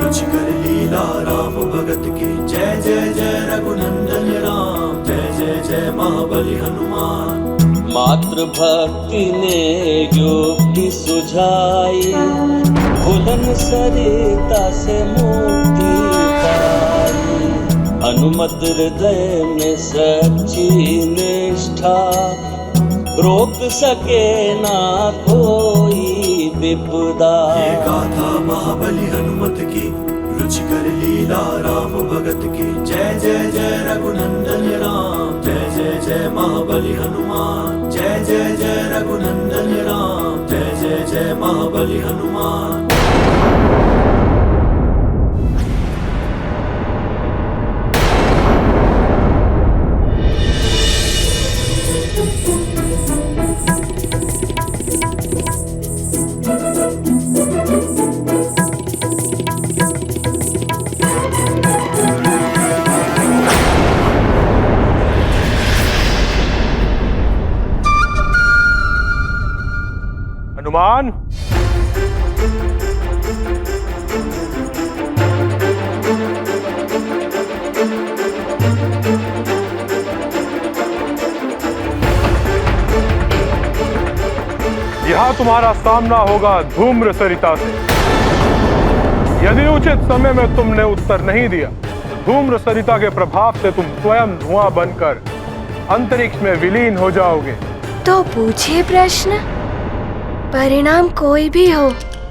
रुचिकर लीला राम भगत की। जय जय जय रघुनंदन राम, जय जय जय महाबली हनुमान। मात्र भक्ति ने युक्ति सुझाई, भुलन सरिता से मुक्ति पाई। हनुमत हृदय में सच्ची निष्ठा, रोक सके ना कोई विपदा। ये गाथा महाबली हनुमत की, रुचिकर लीला राम भगत की। जय जय जय रघुनंदन राम, जय जय जय महाबली हनुमान। जय जय जय रघुनंदन राम, जय जय जय महाबली हनुमान। हनुमान, यहाँ तुम्हारा सामना होगा धूम्र सरिता से। यदि उचित समय में तुमने उत्तर नहीं दिया, धूम्र सरिता के प्रभाव से तुम स्वयं धुआं बनकर अंतरिक्ष में विलीन हो जाओगे। तो पूछिए प्रश्न, परिणाम कोई भी हो,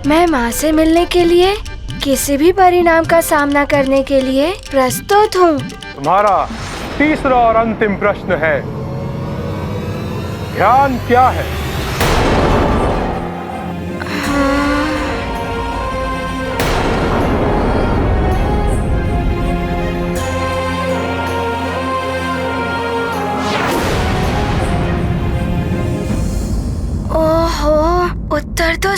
मैं माँ से मिलने के लिए, किसी भी परिणाम का सामना करने के लिए प्रस्तुत हूँ। तुम्हारा तीसरा और अंतिम प्रश्न है, ध्यान क्या है?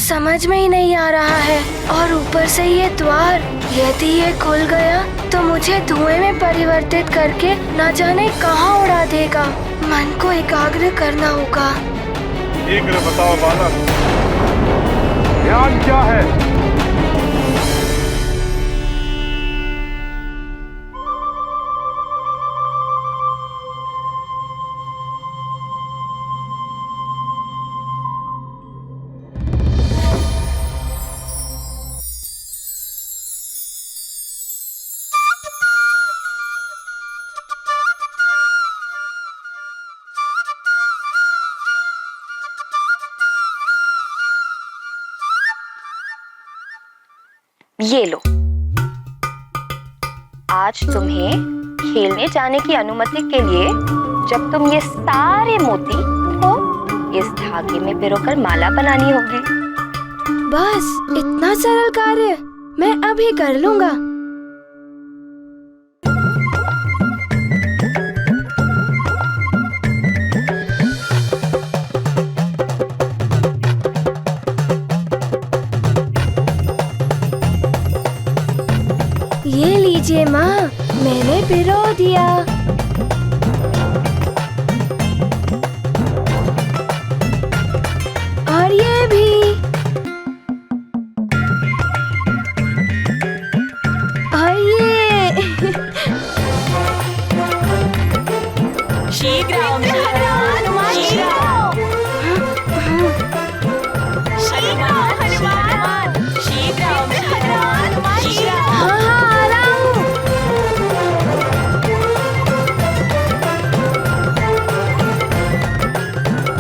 समझ में ही नहीं आ रहा है। और ऊपर से ये द्वार, यदि ये खुल गया तो मुझे धुएं में परिवर्तित करके न जाने कहाँ उड़ा देगा। मन को एकाग्र करना होगा। शीघ्र बताओ बालक, ध्यान क्या है? ये लो, आज तुम्हें खेलने जाने की अनुमति के लिए जब तुम ये सारे मोती को इस धागे में पिरोकर माला बनानी होगी। बस इतना सरल कार्य मैं अभी कर लूंगा। ये लीजिए माँ, मैंने पिरो दिया। और ये भी। और ये। शीघ्र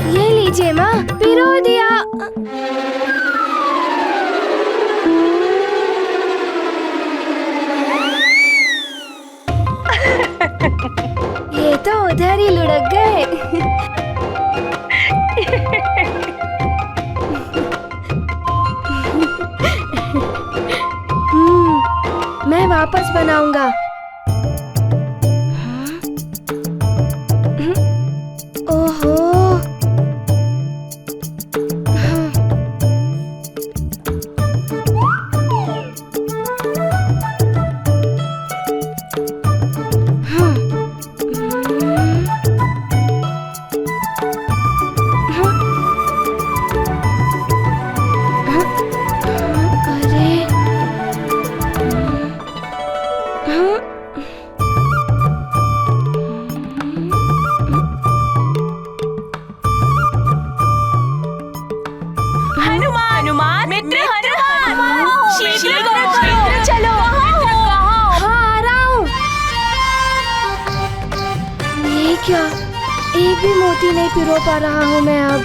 लीजिए माँ, पिरो दिया। ये तो उधर ही लुढ़क गए। मैं वापस बनाऊंगा। ओहो, क्या एक भी मोती नहीं पिरो पा रहा हूँ मैं अब।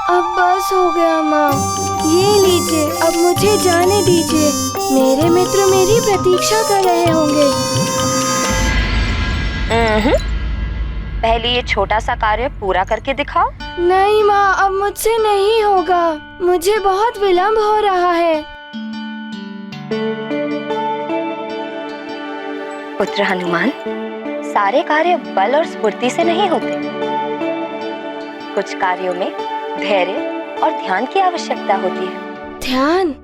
अब बस हो गया माँ, ये लीजिए, अब मुझे जाने दीजिए। मेरे मित्र मेरी प्रतीक्षा कर रहे होंगे। पहले ये छोटा सा कार्य पूरा करके दिखाओ। नहीं माँ, अब मुझसे नहीं होगा, मुझे बहुत विलंब हो रहा है। पुत्र हनुमान, सारे कार्य बल और स्फूर्ति से नहीं होते। कुछ कार्यों में धैर्य और ध्यान की आवश्यकता होती है। ध्यान?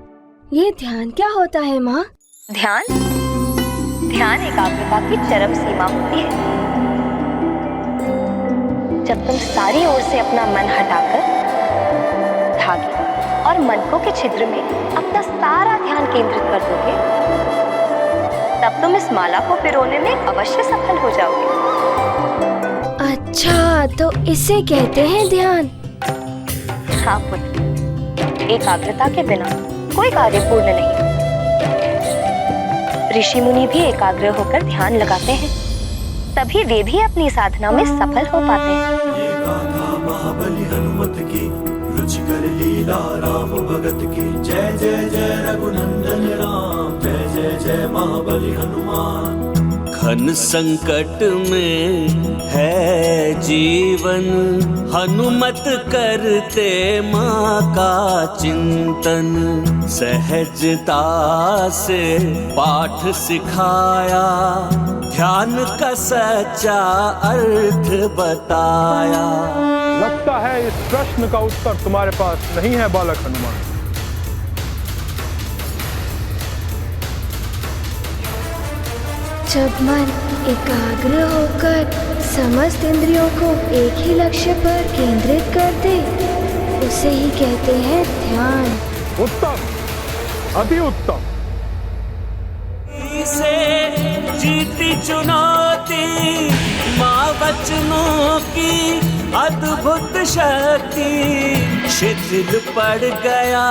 ये ध्यान क्या होता है माँ? ध्यान एकाग्रता की चरम सीमा होती है। जब तुम सारी ओर से अपना मन हटाकर धागे और मनकों के छिद्र में अपना सारा ध्यान केंद्रित कर दोगे, तब तुम इस माला को पिरोने में अवश्य सफल हो जाओगे। अच्छा, तो इसे कहते हैं ध्यान। हाँ पुत्र, एकाग्रता के बिना कोई कार्य पूर्ण नहीं। ऋषि मुनि भी एकाग्र होकर ध्यान लगाते हैं, तभी वे भी अपनी साधना में सफल हो पाते हैं। ये गाथा महाबली हनुमत की, रुचिकर लीला राम भगत की। जय जय जय रघुनंदन राम, जय जय जय महाबली हनुमान। घन संकट में है जीवन, हनुमत करते माँ का चिंतन। सहजता से पाठ सिखाया, ध्यान का सच्चा अर्थ बताया। लगता है इस प्रश्न का उत्तर तुम्हारे पास नहीं है बालक हनुमान। जब मन एकाग्र होकर समस्त इंद्रियों को एक ही लक्ष्य पर केंद्रित कर दे, उसे ही कहते हैं ध्यान। उत्तम, अति उत्तम। से जीती चुनौती, माँ वचनों की अद्भुत शक्ति। शिथिल पड़ गया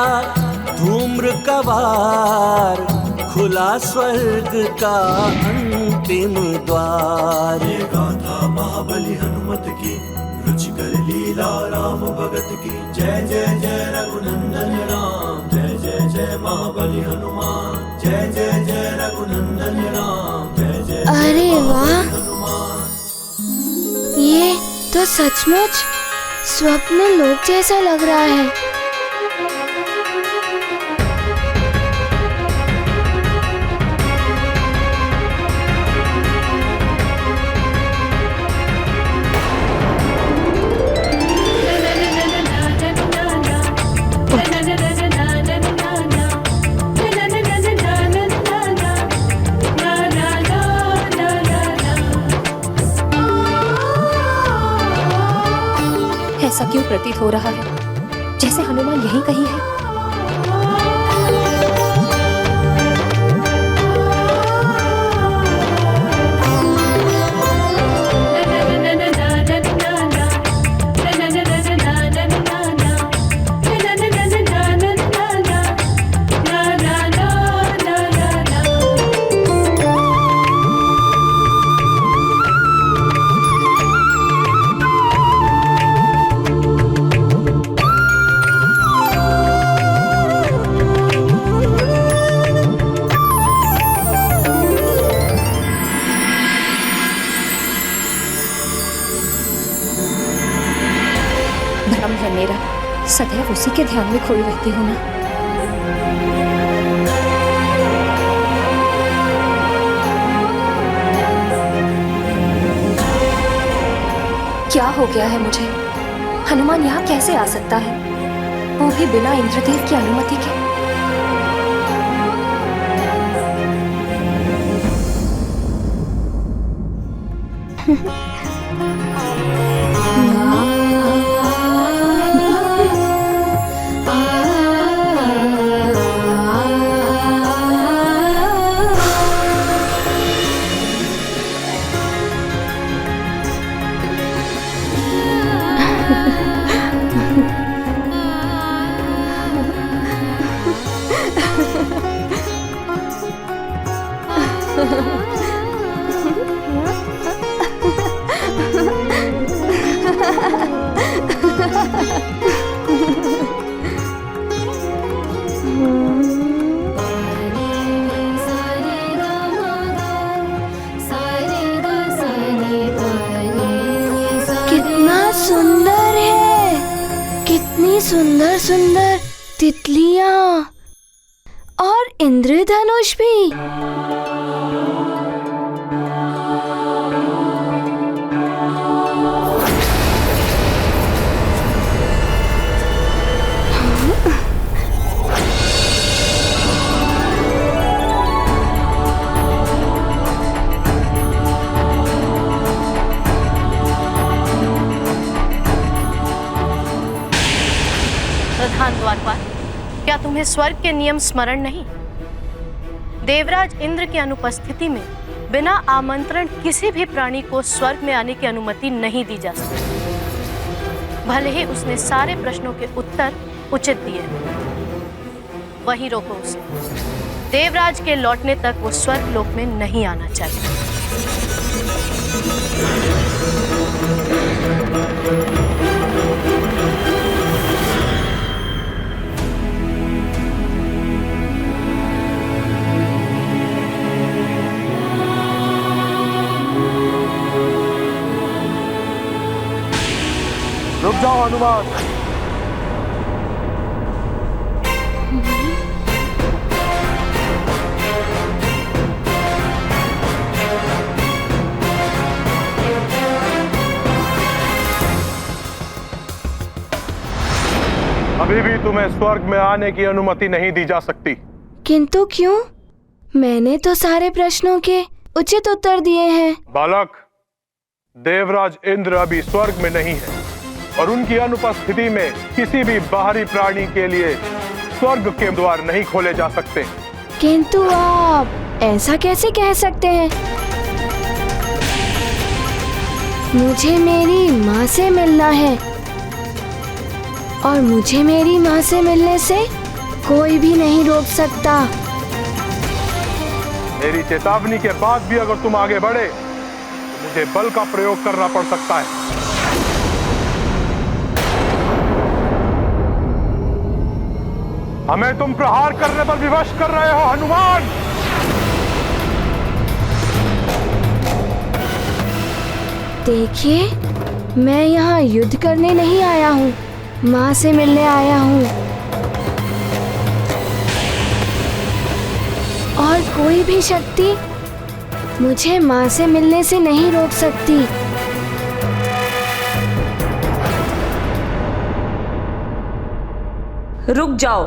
धूम्र कवार, खुला स्वर्ग का अंतिम द्वार। ये गाथा महाबली हनुमत की, रुचिकर लीला राम भगत की। जय जय जय रघुनंदन राम, जय जय जय महाबली हनुमान। जय जय जय रघुनंदन राम, जय जय। अरे वाह, ये तो सचमुच स्वप्न लोक जैसा लग रहा है। ऐसा क्यों प्रतीत हो रहा है जैसे हनुमान यहीं कहीं है? सदैव उसी के ध्यान में खोई रहती हूँ ना। क्या हो गया है मुझे? हनुमान यहाँ कैसे आ सकता है, वो भी बिना इंद्रदेव की अनुमति के? सुंदर सुंदर तितलियां और इंद्रधनुष भी। प्रधान द्वारपाल, क्या तुम्हें स्वर्ग के नियम स्मरण नहीं? देवराज इंद्र की अनुपस्थिति में बिना आमंत्रण किसी भी प्राणी को स्वर्ग में आने की अनुमति नहीं दी जा सकती। भले ही उसने सारे प्रश्नों के उत्तर उचित दिए, वहीं रोको उसे। देवराज के लौटने तक वो स्वर्ग लोक में नहीं आना चाहिए। रुक जाओ हनुमान। अभी भी तुम्हें स्वर्ग में आने की अनुमति नहीं दी जा सकती। किंतु क्यों? मैंने तो सारे प्रश्नों के उचित उत्तर दिए हैं। बालक, देवराज इंद्र अभी स्वर्ग में नहीं है और उनकी अनुपस्थिति में किसी भी बाहरी प्राणी के लिए स्वर्ग के द्वार नहीं खोले जा सकते। किंतु आप ऐसा कैसे कह सकते हैं? मुझे मेरी माँ से मिलना है और मुझे मेरी माँ से मिलने से कोई भी नहीं रोक सकता। मेरी चेतावनी के बाद भी अगर तुम आगे बढ़े तो मुझे बल का प्रयोग करना पड़ सकता है। हमें तुम प्रहार करने पर विवश कर रहे हो हनुमान। देखिए, मैं यहाँ युद्ध करने नहीं आया हूँ, माँ से मिलने आया हूँ। और कोई भी शक्ति मुझे माँ से मिलने से नहीं रोक सकती। रुक जाओ।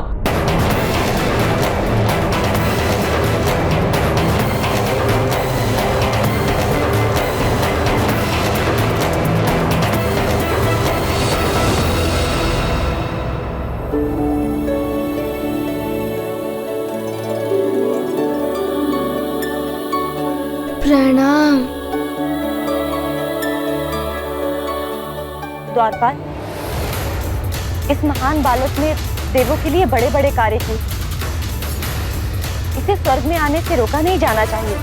प्रणाम। द्वारपाल, इस महान बालक ने देवों के लिए बड़े बड़े कार्य किए। इसे स्वर्ग में आने से रोका नहीं जाना चाहिए।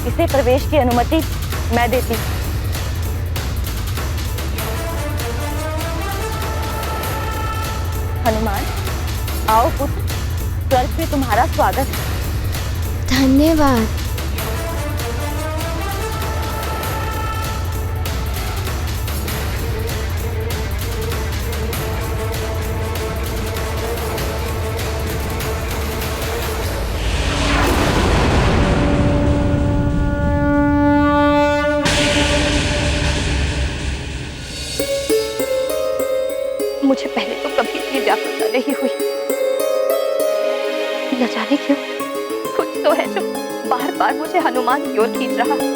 इसे प्रवेश की अनुमति मैं देती। हनुमान, आओ पुत्र, स्वर्ग में तुम्हारा स्वागत है। धन्यवाद। मुझे पहले तो कभी ये व्याकुलता नहीं हुई। न जाने क्यों कुछ तो है जो बार बार मुझे हनुमान की ओर खींच रहा है।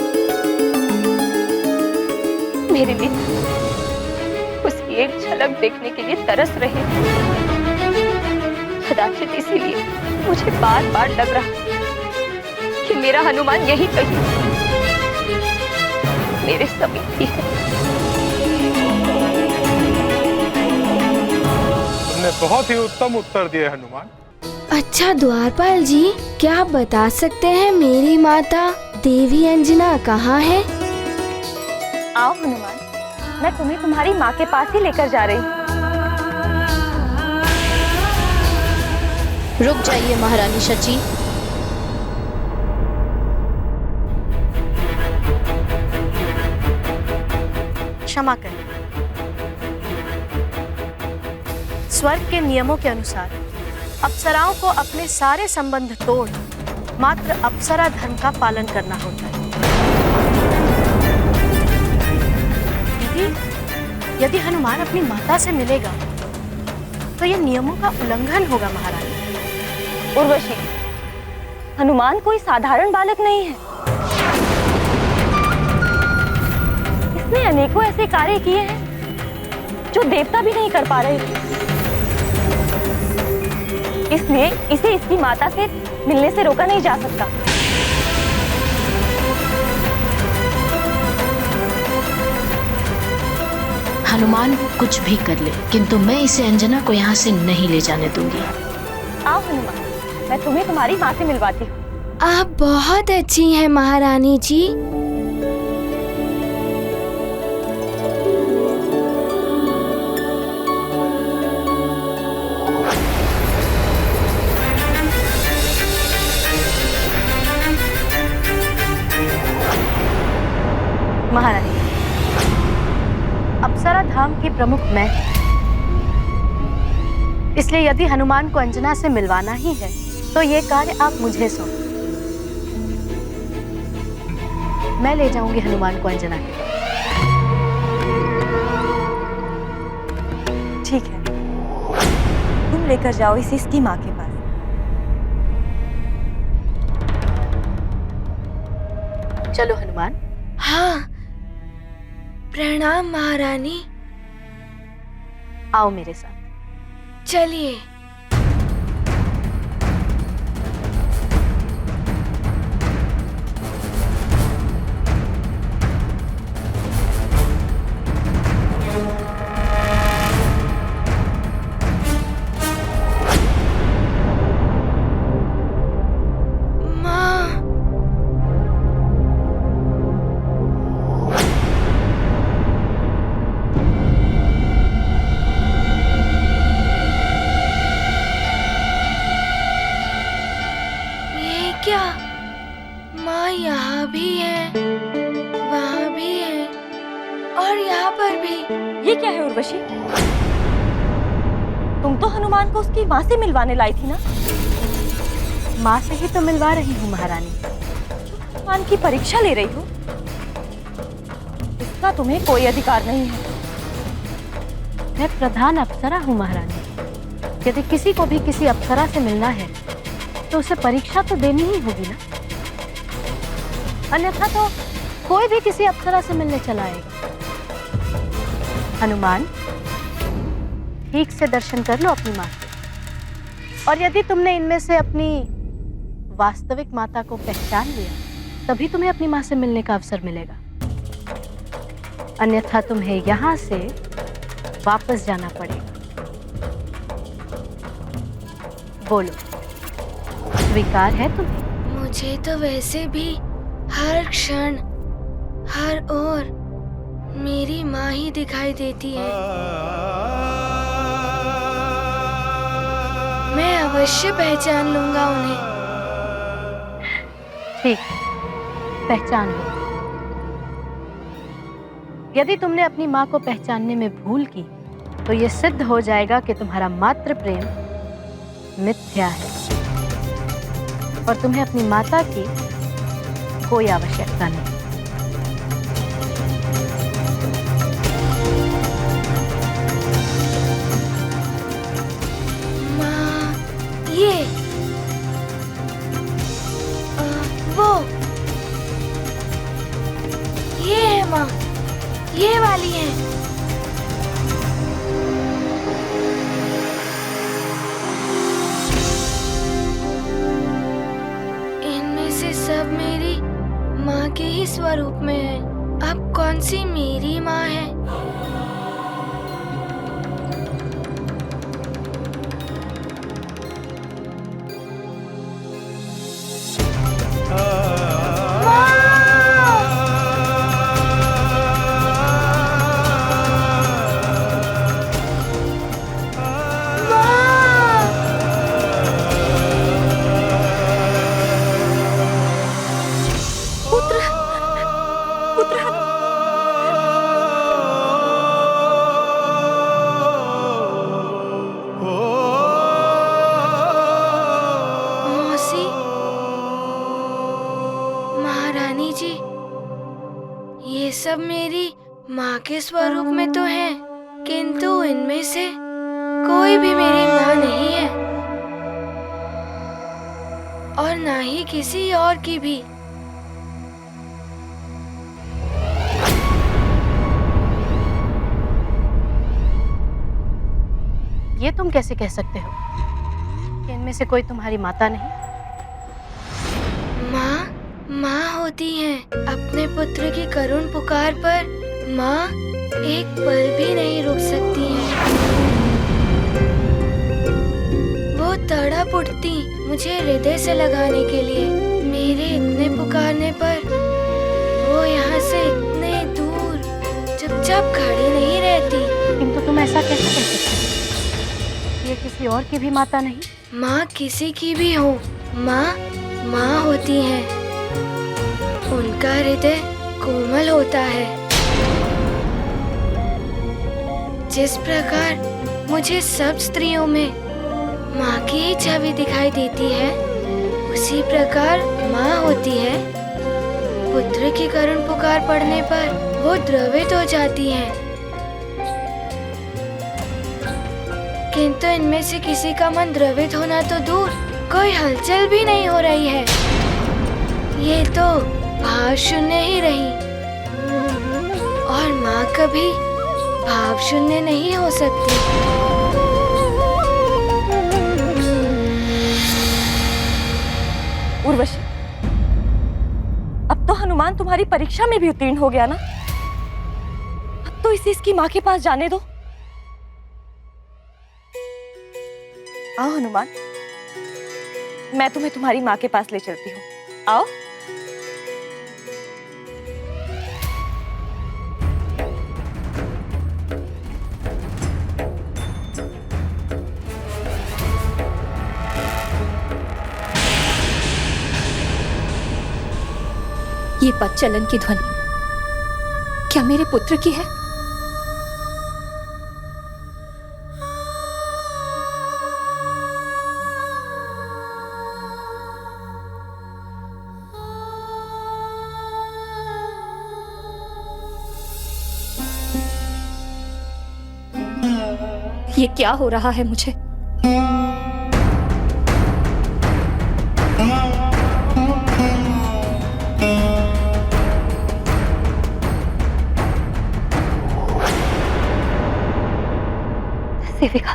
मेरे लिए उसकी एक झलक देखने के लिए तरस रहे। कदाचित इसीलिए मुझे बार बार लग रहा कि मेरा हनुमान यही कहीं मेरे समीप ही है। तुमने बहुत ही उत्तम उत्तर दिए हनुमान। अच्छा द्वारपाल जी, क्या आप बता सकते हैं मेरी माता देवी अंजना कहाँ है? आओ हनुमान, मैं तुम्हें तुम्हारी माँ के पास ही लेकर जा रही हूँ। रुक जाइए महारानी शची। क्षमा करें। स्वर्ग के नियमों के अनुसार अप्सराओं को अपने सारे संबंध तोड़ मात्र अप्सरा धर्म का पालन करना होता है। यदि हनुमान अपनी माता से मिलेगा तो यह नियमों का उल्लंघन होगा महारानी। उर्वशी, हनुमान कोई साधारण बालक नहीं है। इसने अनेकों ऐसे कार्य किए हैं जो देवता भी नहीं कर पा रहे थे। इसलिए इसे इसकी माता से मिलने से रोका नहीं जा सकता। हनुमान कुछ भी कर ले, किंतु मैं इसे अंजना को यहाँ से नहीं ले जाने दूंगी। आओ हनुमान, मैं तुम्हें तुम्हारी माँ से मिलवाती हूँ। आप बहुत अच्छी हैं महारानी जी। अप्सरा धाम की प्रमुख मैं, इसलिए यदि हनुमान को अंजना से मिलवाना ही है तो ये कार्य आप मुझे सौंपो। मैं ले जाऊंगी हनुमान को अंजना के पास। ठीक है, तुम लेकर जाओ इसे इसकी माँ के पास। चलो हनुमान। हाँ, प्रणाम महारानी। आओ मेरे साथ। चलिए। तुम तो हनुमान को उसकी माँ से मिलवाने लाई थी ना? माँ से ही तो मिलवा रही हूँ महारानी। हनुमान की परीक्षा ले रही हो? इसका तुम्हें कोई अधिकार नहीं है। मैं प्रधान अप्सरा हूँ महारानी। यदि किसी को भी किसी अप्सरा से मिलना है तो उसे परीक्षा तो देनी ही होगी ना, अन्यथा तो कोई भी किसी अप्सरा से मिलने चला आएगा। हनुमान, ठीक से दर्शन कर लो अपनी माँ के, और यदि तुमने इनमें से अपनी वास्तविक माता को पहचान लिया तभी तुम्हें अपनी माँ से मिलने का अवसर मिलेगा, अन्यथा तुम्हें यहाँ से वापस जाना पड़ेगा। बोलो, स्वीकार है तुम्हें? मुझे तो वैसे भी हर क्षण हर ओर मेरी माँ ही दिखाई देती है। मैं अवश्य पहचान लूंगा उन्हें। ठीक, पहचान लो। यदि तुमने अपनी माँ को पहचानने में भूल की तो यह सिद्ध हो जाएगा कि तुम्हारा मातृ प्रेम मिथ्या है और तुम्हें अपनी माता की कोई आवश्यकता नहीं। ये वो ये है माँ, ये वाली है। इनमें से सब मेरी माँ के ही स्वरूप में है। अब कौन सी मेरी माँ है? सब मेरी माँ के स्वरूप में तो है, किंतु इनमें से कोई भी मेरी माँ नहीं है और ना ही किसी और की भी। ये तुम कैसे कह सकते हो कि इनमें से कोई तुम्हारी माता नहीं? माँ होती हैं। अपने पुत्र की करुण पुकार पर माँ एक पल भी नहीं रुक सकती हैं। वो तड़प उठती मुझे हृदय से लगाने के लिए। मेरे इतने पुकारने पर वो यहाँ से इतने दूर चुपचाप खड़ी नहीं रहती। किंतु तुम ऐसा कैसे कह सकते हो? ये किसी और की भी माता नहीं? माँ किसी की भी हो, माँ होती है। उनका हृदय कोमल होता है। जिस प्रकार मुझे सब स्त्रियों में माँ की ही छवि दिखाई देती है, उसी प्रकार माँ होती है। पुत्र की करुण पुकार पड़ने पर वो द्रवित हो जाती हैं। किंतु इनमें से किसी का मन द्रवित होना तो दूर, कोई हलचल भी नहीं हो रही है। ये तो भाव शून्य ही रही, और माँ कभी भाव शून्य नहीं हो सकती। उर्वशी, अब तो हनुमान तुम्हारी परीक्षा में भी उत्तीर्ण हो गया ना। अब तो इसे इसकी माँ के पास जाने दो। आओ हनुमान, मैं तुम्हें तुम्हारी माँ के पास ले चलती हूँ। आओ। ये पदचलन की ध्वनि क्या मेरे पुत्र की है? ये क्या हो रहा है मुझे? सेविका,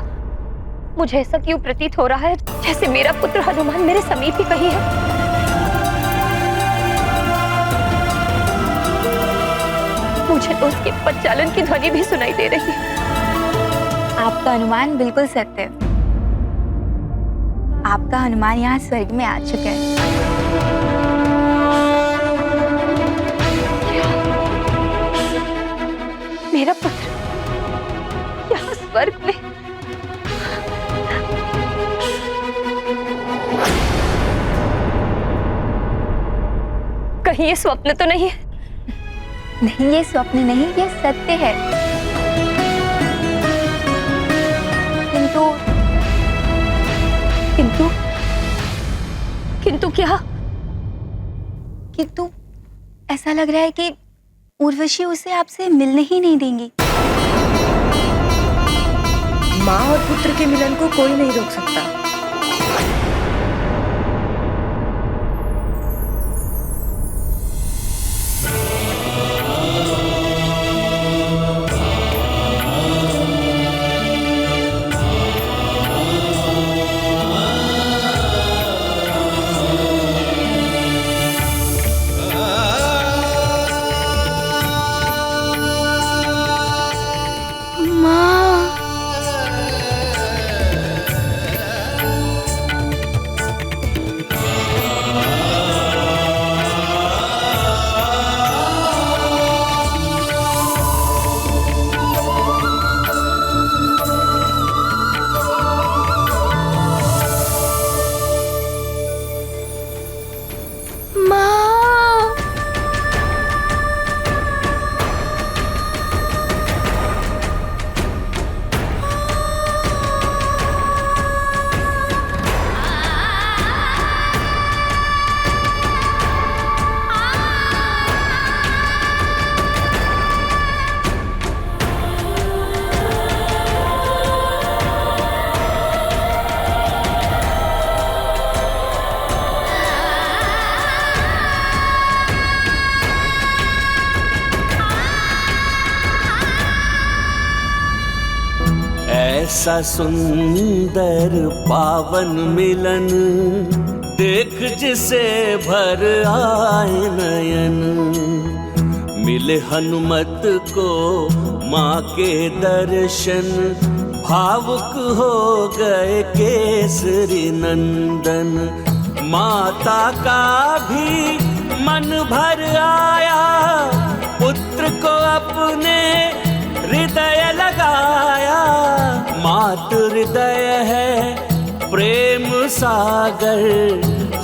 मुझे ऐसा क्यों प्रतीत हो रहा है जैसे मेरा पुत्र हनुमान मेरे समीप ही कहीं है। मुझे तो उसके पदचालन की ध्वनि भी सुनाई दे रही है। आपका अनुमान बिल्कुल सत्य है। आपका हनुमान यहाँ स्वर्ग में आ चुका है। मेरा पुत्र यहाँ स्वर्ग में? कहीं ये स्वप्न तो नहीं है? नहीं, ये स्वप्न नहीं, ये सत्य है। किंतु किंतु किंतु क्या? किंतु ऐसा लग रहा है कि उर्वशी उसे आपसे मिलने ही नहीं देंगी। माँ और पुत्र के मिलन को कोई नहीं रोक सकता। ऐसा सुंदर पावन मिलन देख जिसे भर आए नयन। मिले हनुमत को माँ के दर्शन, भावुक हो गए केसरी नंदन। माता का भी मन भर आया, पुत्र को अपने हृदय लगाया। मातृ हृदय है प्रेम सागर,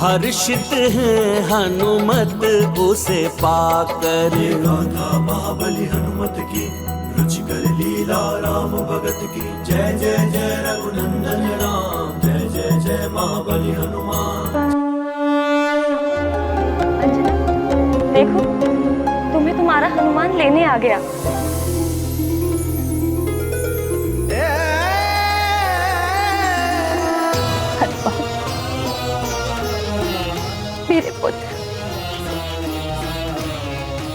हर्षित है हनुमत उसे पाकर। गाथा महाबली हनुमत की रुचिकर लीला। लीला राम भगत की जय जय जय रघुनंदन राम जय जय जय महाबली हनुमान। देखो तुम्हें तुम्हारा हनुमान लेने आ गया। मेरे पुत्र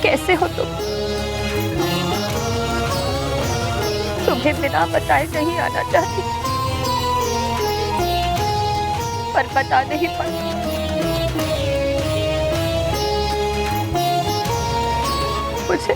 कैसे हो तुम? तुम्हें बिना बताए नहीं आना चाहती, पर बता नहीं पाती। मुझे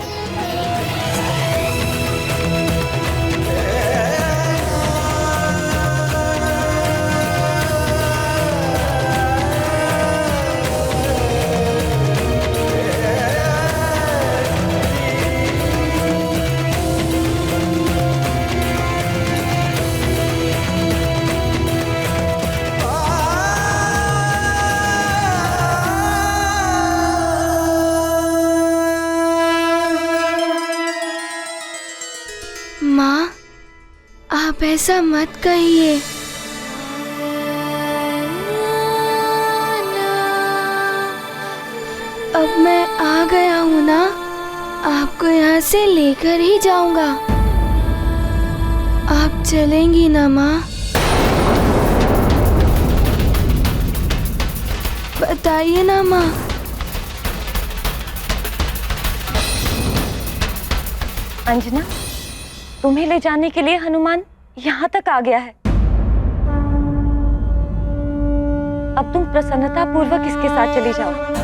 माँ, आप ऐसा मत कहिए। अब मैं आ गया हूँ ना, आपको यहाँ से लेकर ही जाऊंगा। आप चलेंगी ना माँ? बताइए ना माँ। अंजना, तुम्हें ले जाने के लिए हनुमान यहाँ तक आ गया है। अब तुम प्रसन्नता पूर्वक इसके साथ चली जाओ।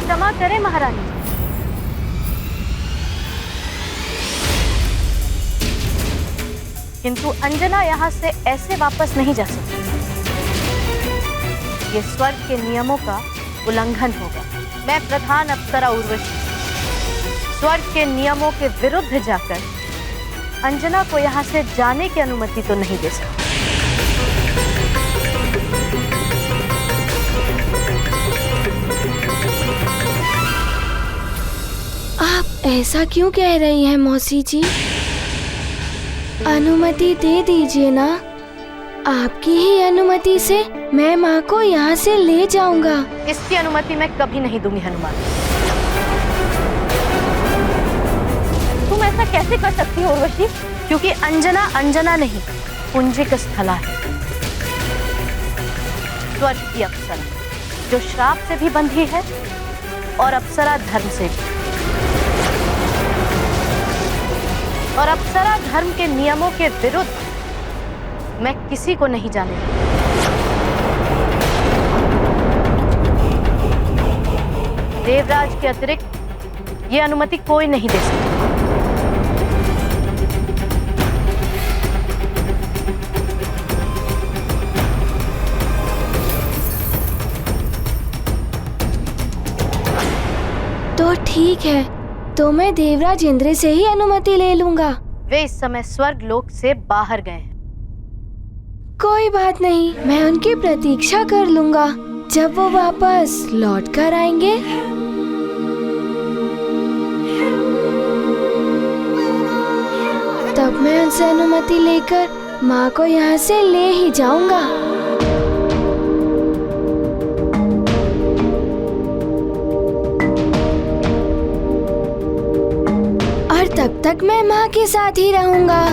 क्षमा करें महारानी, किंतु अंजना यहाँ से ऐसे वापस नहीं जा सकती। ये स्वर्ग के नियमों का उल्लंघन होगा। मैं प्रधान अप्सरा उर्वशी स्वर्ग के नियमों के विरुद्ध जाकर अंजना को यहाँ से जाने की अनुमति तो नहीं दे सकती। आप ऐसा क्यों कह रही हैं मौसी जी? अनुमति दे दीजिए ना। आपकी ही अनुमति से मैं माँ को यहाँ से ले जाऊंगा। इसकी अनुमति मैं कभी नहीं दूंगी हनुमान। तुम ऐसा कैसे कर सकती हो उर्वशी? क्योंकि अंजना अंजना नहीं, पुंजिक स्थला है। स्वर्ग की अप्सरा जो श्राप से भी बंधी है और अप्सरा धर्म से भी। और अप्सरा धर्म के नियमों के विरुद्ध मैं किसी को नहीं जाने दूंगी। देवराज के अतिरिक्त ये अनुमति कोई नहीं दे सकता। तो ठीक है, तो मैं देवराज इंद्र से ही अनुमति ले लूंगा। वे इस समय स्वर्ग लोक से बाहर गए हैं। कोई बात नहीं, मैं उनकी प्रतीक्षा कर लूंगा। जब वो वापस लौट कर आएंगे तब मैं उनसे अनुमति लेकर माँ को यहाँ से ले ही जाऊंगा। और तब तक मैं माँ के साथ ही रहूंगा।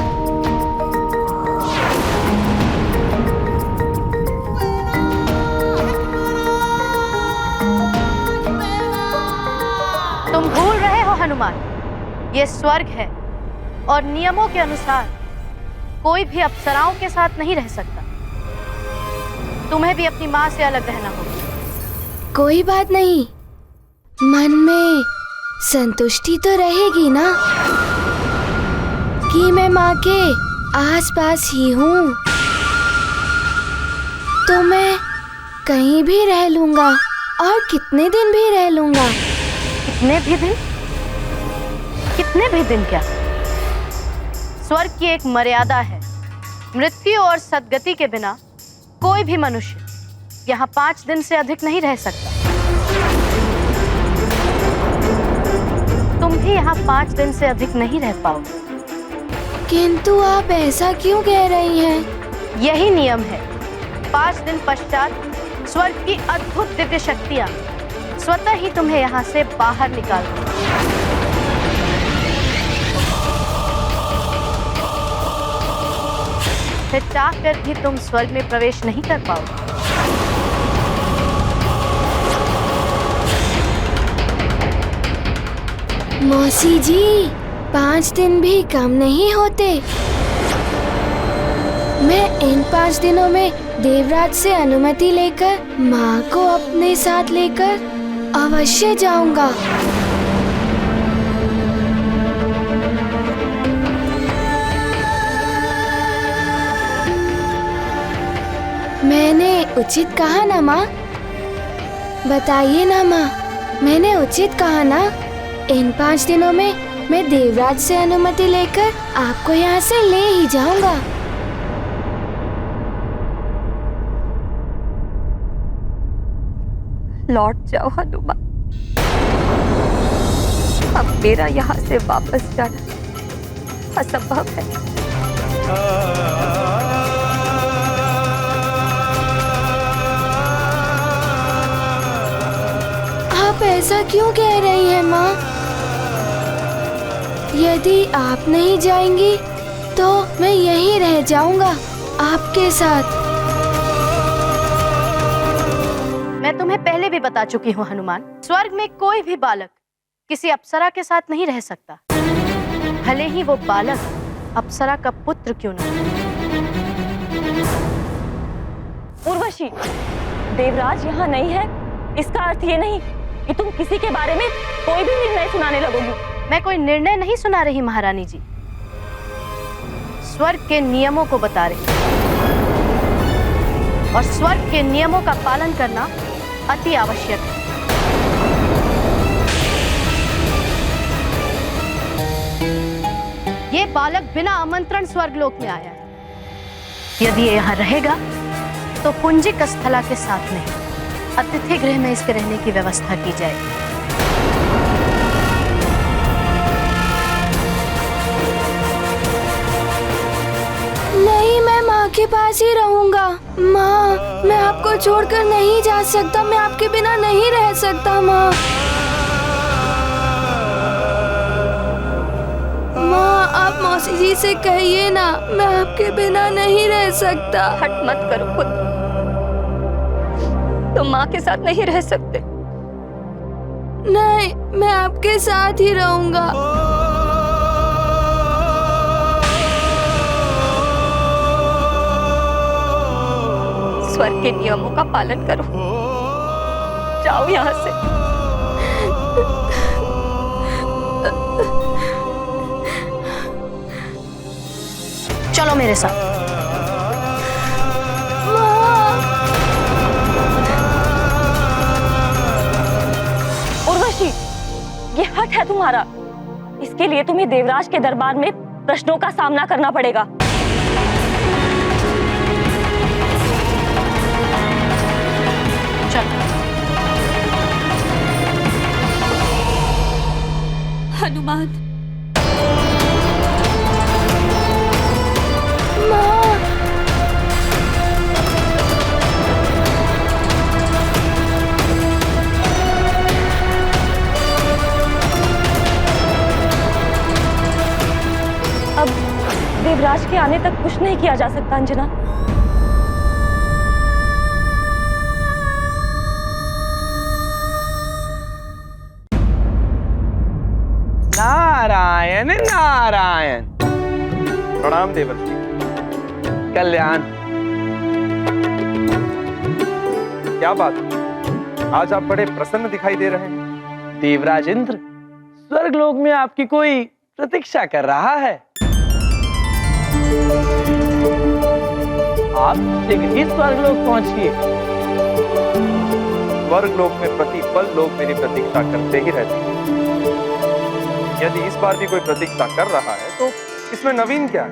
तुम भूल रहे हो हनुमान, ये स्वर्ग है और नियमों के अनुसार कोई भी अप्सराओं के साथ नहीं रह सकता। तुम्हें भी अपनी माँ से अलग रहना होगा। कोई बात नहीं, मन में संतुष्टि तो रहेगी ना कि मैं माँ के आसपास ही हूँ। तो मैं कहीं भी रह लूँगा और कितने दिन भी रह लूँगा। कितने भी दिन? कितने भी दिन क्या? स्वर्ग की एक मर्यादा है। मृत्यु और सद्गति के बिना कोई भी मनुष्य यहाँ 5 दिन से अधिक नहीं रह सकता। तुम भी यहाँ 5 दिन से अधिक नहीं रह पाओगे। किंतु आप ऐसा क्यों कह रही हैं? यही नियम है। 5 दिन पश्चात स्वर्ग की अद्भुत दिव्य शक्तियाँ स्वतः ही तुम्हें यहाँ से बाहर निकाल देंगी। फिर चाह कर भी तुम स्वर्ग में प्रवेश नहीं कर पाओगे। मौसी जी, 5 दिन भी कम नहीं होते। मैं इन 5 दिनों में देवराज से अनुमति लेकर माँ को अपने साथ लेकर अवश्य जाऊंगा। मैंने उचित कहा ना माँ? बताइए ना माँ, मैंने उचित कहा ना? इन 5 दिनों में मैं देवराज से अनुमति लेकर आपको यहाँ से ले ही जाऊंगा। लौट जाओ हनुमान, अब मेरा यहाँ से वापस जाना असंभव है। आप ऐसा क्यों कह रही हैं माँ? यदि आप नहीं जाएंगी तो मैं यहीं रह जाऊंगा आपके साथ। मैं तुम्हें पहले भी बता चुकी हूँ हनुमान, स्वर्ग में कोई भी बालक किसी अप्सरा के साथ नहीं रह सकता, भले ही वो बालक अप्सरा का पुत्र क्यों न हो। उर्वशी, देवराज यहाँ नहीं है, इसका अर्थ ये नहीं कि तुम किसी के बारे में कोई भी निर्णय सुनाने लगोगी। मैं कोई निर्णय नहीं सुना रही महारानी जी, स्वर्ग के नियमों को बता रही और स्वर्ग के नियमों का पालन करना अति आवश्यक है। ये बालक बिना आमंत्रण स्वर्गलोक में आया है। यदि ये यहाँ रहेगा तो पुंजिक स्थला के साथ नहीं, अतिथि गृह में इसके रहने की व्यवस्था की जाएगी। नहीं, मैं माँ के पास ही रहूंगा। माँ, मैं आपको छोड़कर नहीं जा सकता, मैं आपके बिना नहीं रह सकता। माँ, माँ, आप मौसी जी से कहिए ना, मैं आपके बिना नहीं रह सकता। हट मत करो पुत्र, तुम माँ के साथ नहीं रह सकते। नहीं, मैं आपके साथ ही रहूंगा। स्वर्ग के नियमों का पालन करो, जाओ यहाँ से। चलो मेरे साथ। उर्वशी, ये हट है तुम्हारा, इसके लिए तुम्हें देवराज के दरबार में प्रश्नों का सामना करना पड़ेगा। हनुमान, अब देवराज के आने तक कुछ नहीं किया जा सकता अंजना। नारायण नारायण। प्रणाम देवर्षि। कल्याण। क्या बात, आज आप बड़े प्रसन्न दिखाई दे रहे हैं। देवराज इंद्र, स्वर्गलोक में आपकी कोई प्रतीक्षा कर रहा है। आप शीघ्र ही स्वर्गलोक पहुंचिए। स्वर्गलोक में प्रतिपल लोग मेरी प्रतीक्षा करते ही रहते हैं। यदि इस बार भी कोई प्रतीक्षा कर रहा है तो इसमें नवीन क्या है?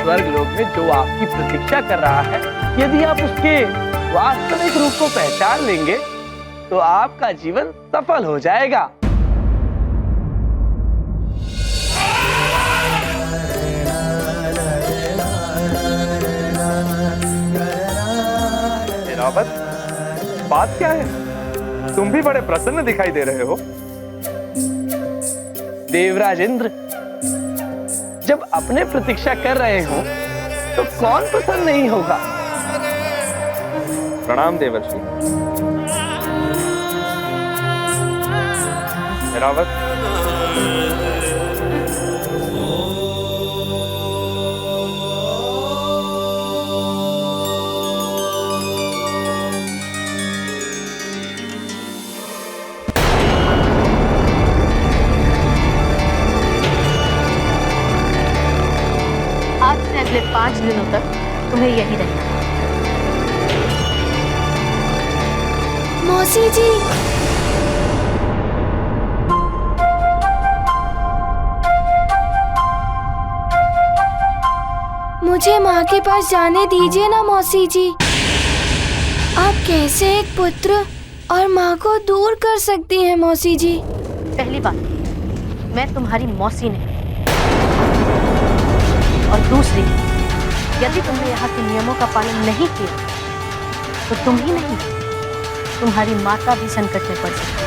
स्वर्गलोक में जो आपकी प्रतीक्षा कर रहा है, यदि आप उसके वास्तविक रूप को पहचान लेंगे तो आपका जीवन सफल हो जाएगा। रावत, बात क्या है? तुम भी बड़े प्रसन्न दिखाई दे रहे हो। देवराज इंद्र, जब अपने प्रतीक्षा कर रहे हो तो कौन प्रसन्न नहीं होगा। प्रणाम देवर्षि। रावत, आज से अगले 5 दिनों तक तुम्हें यही रहना है। मौसी जी, मुझे माँ के पास जाने दीजिए ना मौसी जी। आप कैसे एक पुत्र और माँ को दूर कर सकती हैं मौसी जी? पहली बात, मैं तुम्हारी मौसी नहीं, और दूसरी, यदि तुमने यहाँ के नियमों का पालन नहीं किया तो तुम ही नहीं, तुम्हारी माता भी संकट में पड़ सकती है।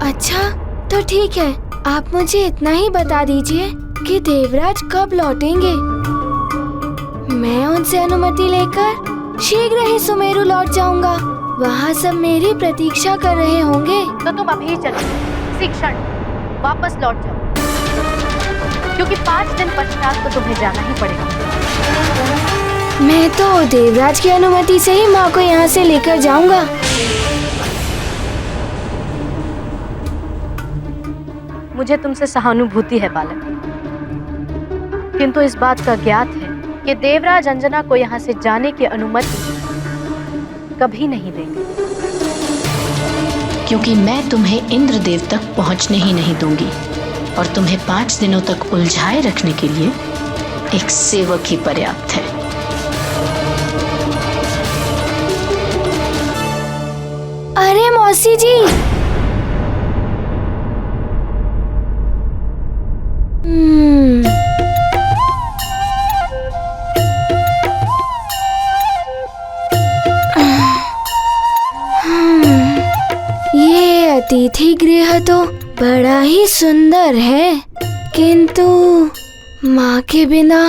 अच्छा, तो ठीक है, आप मुझे इतना ही बता दीजिए कि देवराज कब लौटेंगे। मैं उनसे अनुमति लेकर शीघ्र ही सुमेरु लौट जाऊंगा। वहाँ सब मेरी प्रतीक्षा कर रहे होंगे। तो तुम अभी चलो, इसी क्षण वापस लौट जाओ, क्योंकि 5 दिन पश्चात तो तुम्हें जाना ही पड़ेगा। मैं तो देवराज की अनुमति से ही माँ को यहाँ से लेकर जाऊंगा। मुझे तुमसे सहानुभूति है बालक, किंतु इस बात का ज्ञात है कि देवराज अंजना को यहाँ से जाने की अनुमति कभी नहीं देंगे, क्योंकि मैं तुम्हें इंद्रदेव तक पहुंचने ही नहीं दूंगी, और तुम्हें 5 दिनों तक उलझाए रखने के लिए एक सेवक ही पर्याप्त है। अरे मौसी जी, ये अतिथि गृह तो बड़ा ही सुंदर है, किंतु माँ के बिना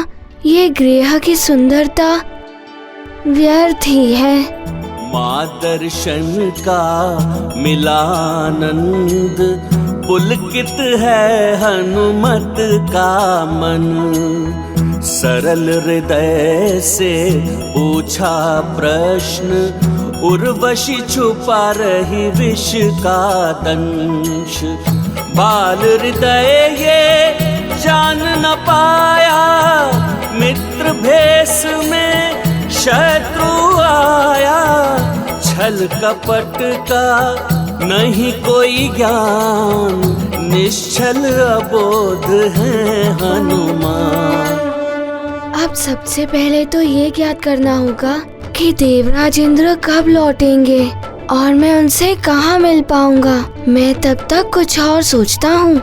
ये गृह की सुंदरता व्यर्थ ही है। माँ दर्शन का मिलानंद, पुलकित है हनुमत का मन। सरल हृदय से पूछा प्रश्न, उर्वशी छुपा रही विष का दंश। बाल हृदय ये जान न पाया, मित्र भेष में शत्रु आया। छल कपट का नहीं कोई ज्ञान, निश्चल अबोध है हनुमान। अब सबसे पहले तो ये ज्ञात करना होगा कि देवराज इंद्र कब लौटेंगे और मैं उनसे कहाँ मिल पाऊंगा। मैं तब तक कुछ और सोचता हूँ।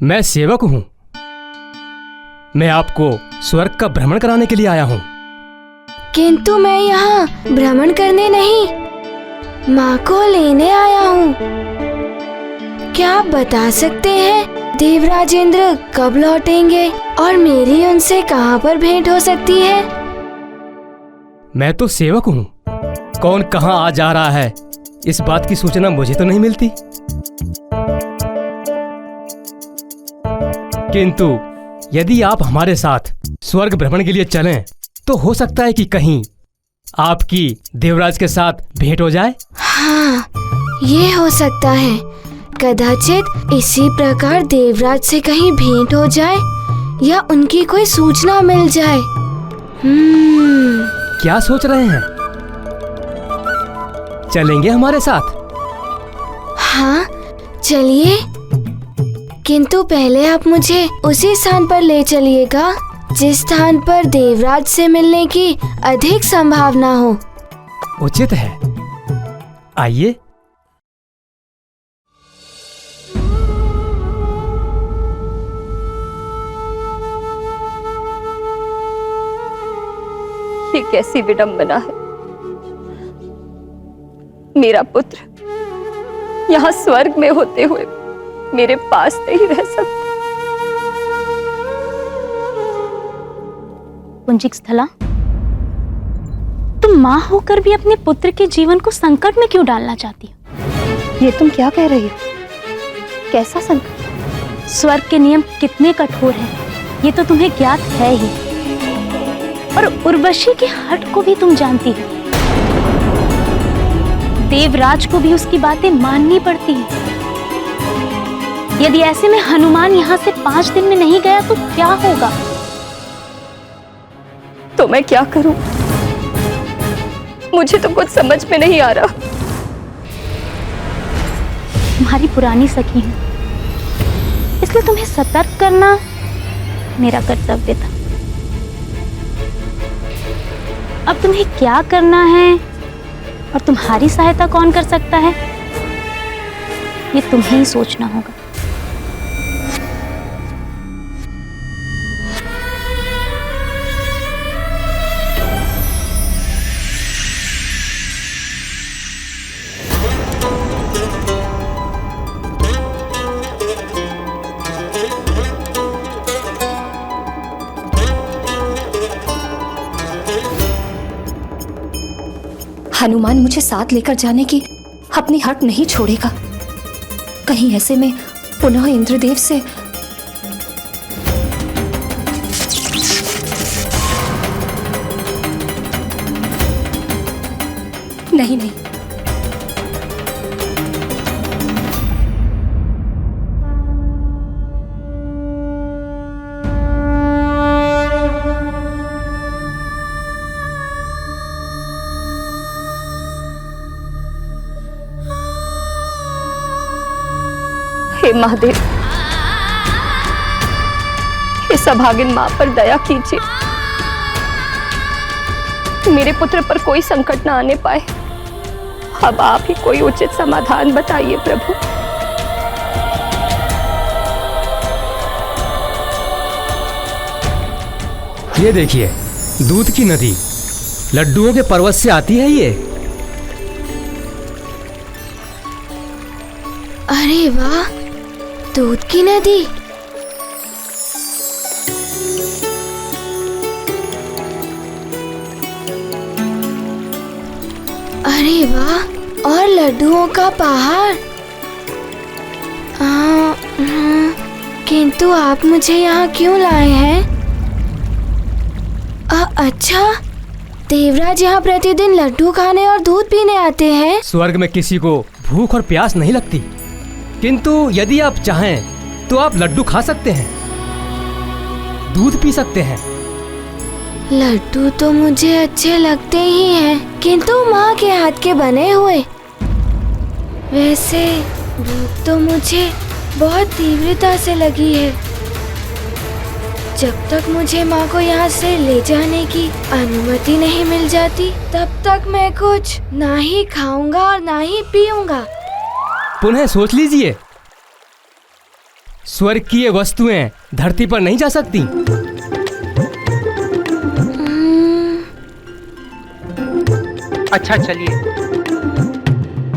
मैं सेवक हूँ। मैं आपको स्वर्ग का भ्रमण कराने के लिए आया हूँ। किंतु मैं यहाँ भ्रमण करने नहीं, माँ को लेने आया हूँ। क्या आप बता सकते हैं देवराज इंद्र कब लौटेंगे और मेरी उनसे कहाँ पर भेंट हो सकती है? मैं तो सेवक हूँ, कौन कहाँ आ जा रहा है इस बात की सूचना मुझे तो नहीं मिलती। किंतु यदि आप हमारे साथ स्वर्ग भ्रमण के लिए चलें तो हो सकता है कि कहीं आपकी देवराज के साथ भेंट हो जाए। हाँ, ये हो सकता है। कदाचित इसी प्रकार देवराज से कहीं भेंट हो जाए या उनकी कोई सूचना मिल जाए। क्या सोच रहे हैं? चलेंगे हमारे साथ? हाँ, चलिए। किंतु पहले आप मुझे उसी स्थान पर ले चलिएगा जिस स्थान पर देवराज से मिलने की अधिक संभावना हो। उचित है, आइए। ये कैसी विडंबना है। मेरा पुत्र यहाँ स्वर्ग में होते हुए मेरे पास नहीं रह सकता। पुंजिक स्थला, तुम माँ होकर भी अपने पुत्र के जीवन को संकट में क्यों डालना चाहती हो? ये तुम क्या कह रही हो? कैसा संकट? स्वर्ग के नियम कितने कठोर हैं, ये तो तुम्हें ज्ञात है ही। और उर्वशी के हठ को भी तुम जानती हो। देवराज को भी उसकी बातें माननी पड़ती हैं। यदि ऐसे में हनुमान यहाँ से 5 दिन में नहीं गया तो क्या होगा? तो मैं क्या करूं? मुझे तो कुछ समझ में नहीं आ रहा। तुम्हारी पुरानी सखी हूं, इसलिए तुम्हें सतर्क करना मेरा कर्तव्य था। अब तुम्हें क्या करना है और तुम्हारी सहायता कौन कर सकता है, ये तुम्हें ही सोचना होगा। हनुमान मुझे साथ लेकर जाने की अपनी हट नहीं छोड़ेगा। कहीं ऐसे में पुनः इंद्रदेव से नहीं। हे महादेव, इस अभागिन मां पर दया कीजिए। मेरे पुत्र पर कोई संकट न आने पाए। अब आप ही कोई उचित समाधान बताइए प्रभु। ये देखिए, दूध की नदी लड्डुओं के पर्वत से आती है। ये अरे वाह, दूध की नदी। अरे वाह, और लड्डुओं का पहाड़। किंतु आप मुझे यहाँ क्यों लाए हैं? अच्छा, देवराज यहाँ प्रतिदिन लड्डू खाने और दूध पीने आते हैं। स्वर्ग में किसी को भूख और प्यास नहीं लगती, किंतु यदि आप चाहें तो आप लड्डू खा सकते हैं, दूध पी सकते हैं। लड्डू तो मुझे अच्छे लगते ही हैं, किंतु माँ के हाथ के बने हुए। वैसे भूख तो मुझे बहुत तीव्रता से लगी है। जब तक मुझे माँ को यहाँ से ले जाने की अनुमति नहीं मिल जाती, तब तक मैं कुछ ना ही खाऊंगा और ना ही पीऊंगा। पुनः सोच लीजिए, स्वर्ग की ये वस्तुएं धरती पर नहीं जा सकती। अच्छा चलिए,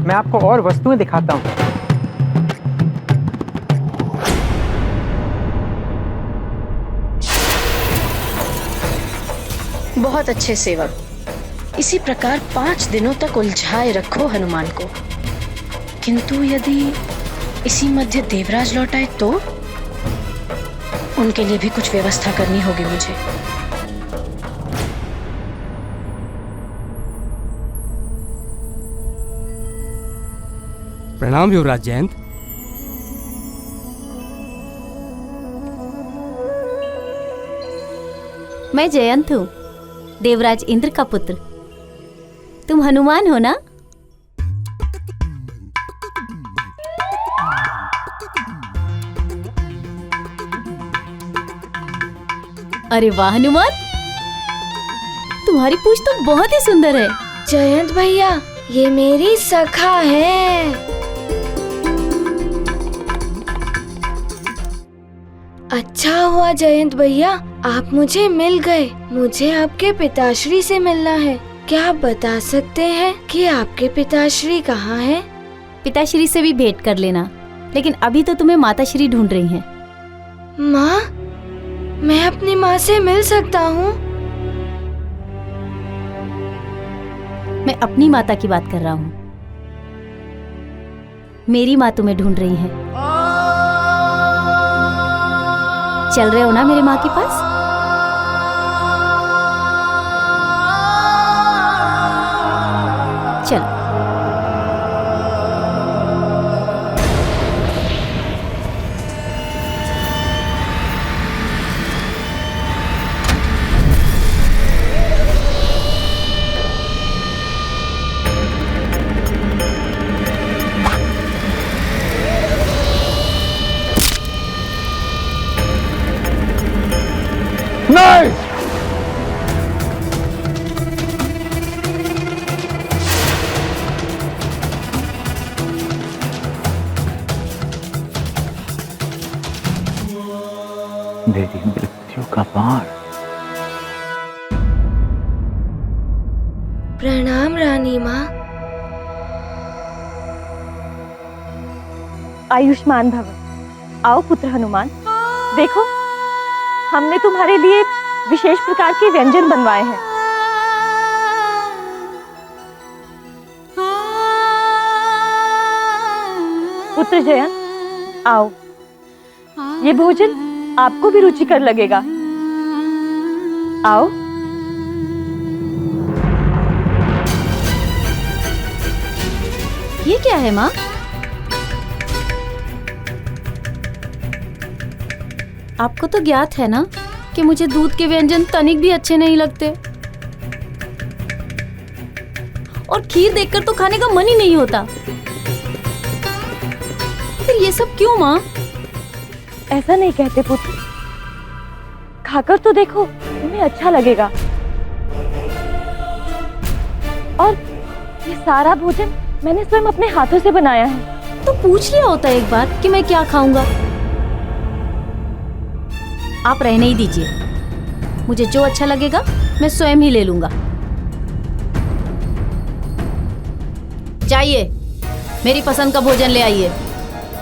मैं आपको और वस्तुएं दिखाता हूँ। बहुत अच्छे सेवक, इसी प्रकार 5 दिनों तक उलझाए रखो हनुमान को। किंतु यदि इसी मध्य देवराज लौट आए तो उनके लिए भी कुछ व्यवस्था करनी होगी मुझे। प्रणाम युवराज जयंत। मैं जयंत हूँ, देवराज इंद्र का पुत्र। तुम हनुमान हो ना? अरे वाह हनुमान, तुम्हारी पूंछ तो बहुत ही सुंदर है। जयंत भैया, ये मेरी सखा है। अच्छा हुआ जयंत भैया, आप मुझे मिल गए। मुझे आपके पिताश्री से मिलना है। क्या आप बता सकते हैं कि आपके पिताश्री कहाँ हैं? पिताश्री से भी भेंट कर लेना, लेकिन अभी तो तुम्हें माताश्री ढूंढ रही हैं। माँ, मैं अपनी माँ से मिल सकता हूँ? मैं अपनी माता की बात कर रहा हूँ। मेरी माँ तुम्हें ढूंढ रही है। चल रहे हो ना मेरे माँ के पास? चलो। नहीं! मेरी मृत्यु का बाण। प्रणाम रानी माँ। आयुष्मान भव। आओ पुत्र हनुमान, देखो हमने तुम्हारे लिए विशेष प्रकार के व्यंजन बनवाए हैं। पुत्र जयंत, आओ, ये भोजन आपको भी रुचिकर लगेगा। आओ। ये क्या है माँ? आपको तो ज्ञात है ना कि मुझे दूध के व्यंजन तनिक भी अच्छे नहीं लगते, और खीर देखकर तो खाने का मन ही नहीं होता। फिर ये सब क्यों माँ? ऐसा नहीं कहते पुत्र, खाकर तो देखो, तुम्हें अच्छा लगेगा। और ये सारा भोजन मैंने स्वयं अपने हाथों से बनाया है। तो पूछ लिया होता एक बार कि मैं क्या खाऊंगा। आप रहने ही दीजिए, मुझे जो अच्छा लगेगा मैं स्वयं ही ले लूंगा। जाइए, मेरी पसंद का भोजन ले आइए।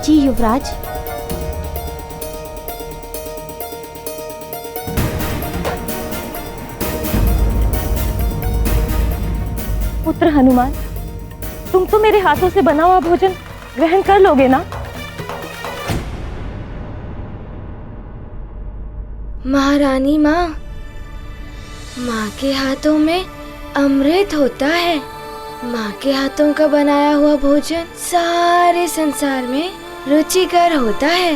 जी युवराज। पुत्र हनुमान, तुम तो मेरे हाथों से बना हुआ भोजन ग्रहण कर लोगे ना? महारानी माँ, माँ के हाथों में अमृत होता है। माँ के हाथों का बनाया हुआ भोजन सारे संसार में रुचिकर होता है।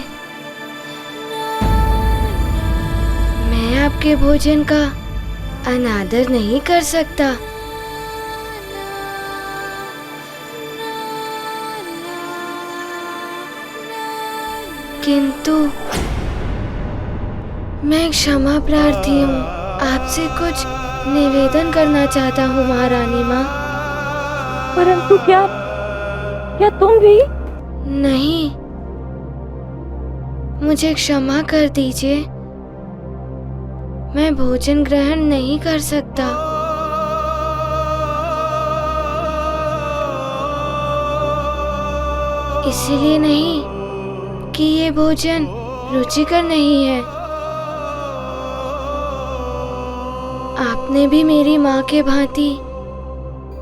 मैं आपके भोजन का अनादर नहीं कर सकता। किंतु मैं क्षमा प्रार्थी हूँ, आपसे कुछ निवेदन करना चाहता हूँ महारानी माँ। परंतु क्या तुम भी? नहीं, मुझे क्षमा कर दीजिए। मैं भोजन ग्रहण नहीं कर सकता। इसलिए नहीं कि ये भोजन रुचिकर नहीं है। आपने भी मेरी माँ के भांति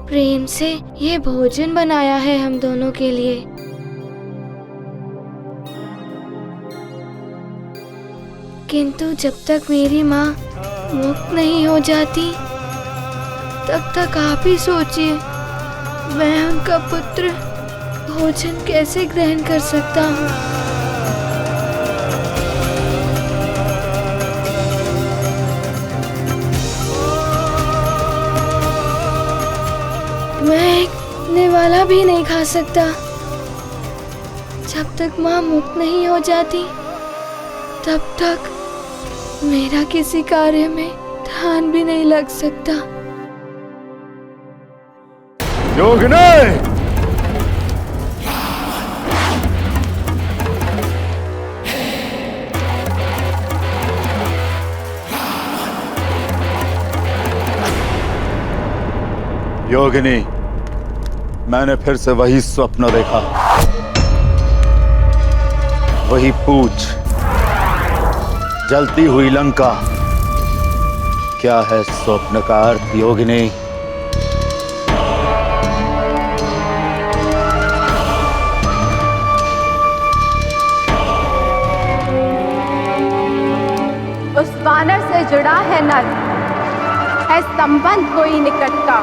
प्रेम से ये भोजन बनाया है हम दोनों के लिए। किंतु जब तक मेरी माँ मुक्त नहीं हो जाती तब तक आप ही सोचिए मैं उनका पुत्र भोजन कैसे ग्रहण कर सकता हूँ। मैं एक निवाला भी नहीं खा सकता। जब तक माँ मुक्त नहीं हो जाती तब तक मेरा किसी कार्य में ध्यान भी नहीं लग सकता। योगिनी! योगिनी, मैंने फिर से वही स्वप्न देखा, वही पूछ, जलती हुई लंका। क्या है स्वप्न का अर्थ योगिनी? उस वानर से जुड़ा है नर, है संबंध कोई निकट का।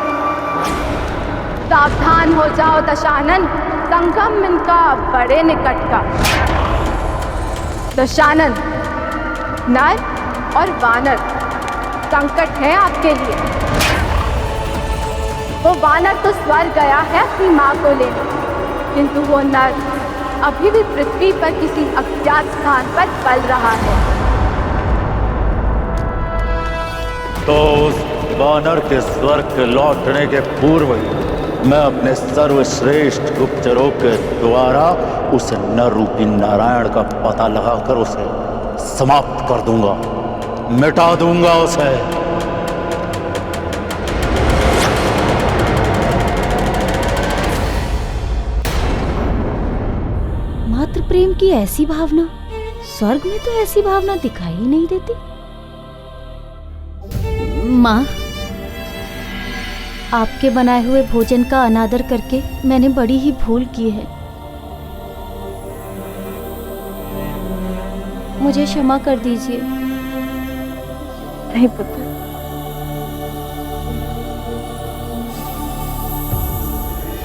सावधान हो जाओ दशानन, संगम इनका बड़े निकट का। दशानन, नर और वानर संकट है आपके लिए। वो वानर तो स्वर्ग गया है अपनी माँ को लेने, किंतु वो नर अभी भी पृथ्वी पर किसी अज्ञात स्थान पर पल रहा है। तो उस वानर के स्वर्ग के लौटने के पूर्व ही मैं अपने सर्वश्रेष्ठ गुप्तचरों के द्वारा उस नर रूपी नारायण का पता लगाकर उसे समाप्त कर दूंगा, मिटा दूंगा उसे। मातृ प्रेम की ऐसी भावना स्वर्ग में तो ऐसी भावना दिखाई ही नहीं देती। माँ, आपके बनाए हुए भोजन का अनादर करके मैंने बड़ी ही भूल की है। मुझे क्षमा कर दीजिए। नहीं पुत्र,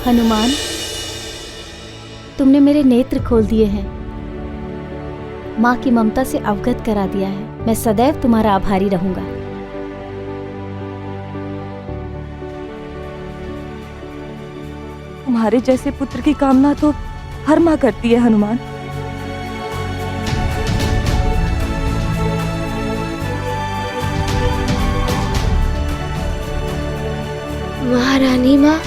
हनुमान, तुमने मेरे नेत्र खोल दिए हैं, माँ की ममता से अवगत करा दिया है। मैं सदैव तुम्हारा आभारी रहूंगा। तुम्हारे जैसे पुत्र की कामना तो हर माँ करती है हनुमान। महारानी माँ,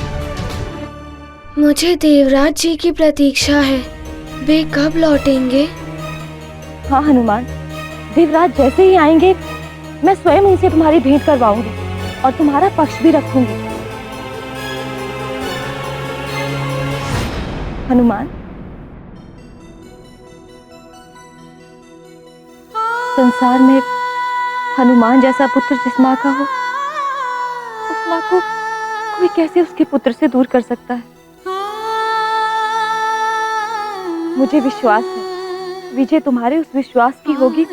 मुझे देवराज जी की प्रतीक्षा है। वे कब लौटेंगे? हाँ हनुमान, देवराज जैसे ही आएंगे मैं स्वयं उनसे तुम्हारी भेंट करवाऊंगी और तुम्हारा पक्ष भी रखूंगी। हनुमान, संसार में हनुमान जैसा पुत्र जिस माँ का हो, उस माँ को कोई कैसे उसके पुत्र से दूर कर सकता है? मुझे विश्वास है विजय तुम्हारे उस विश्वास की होगी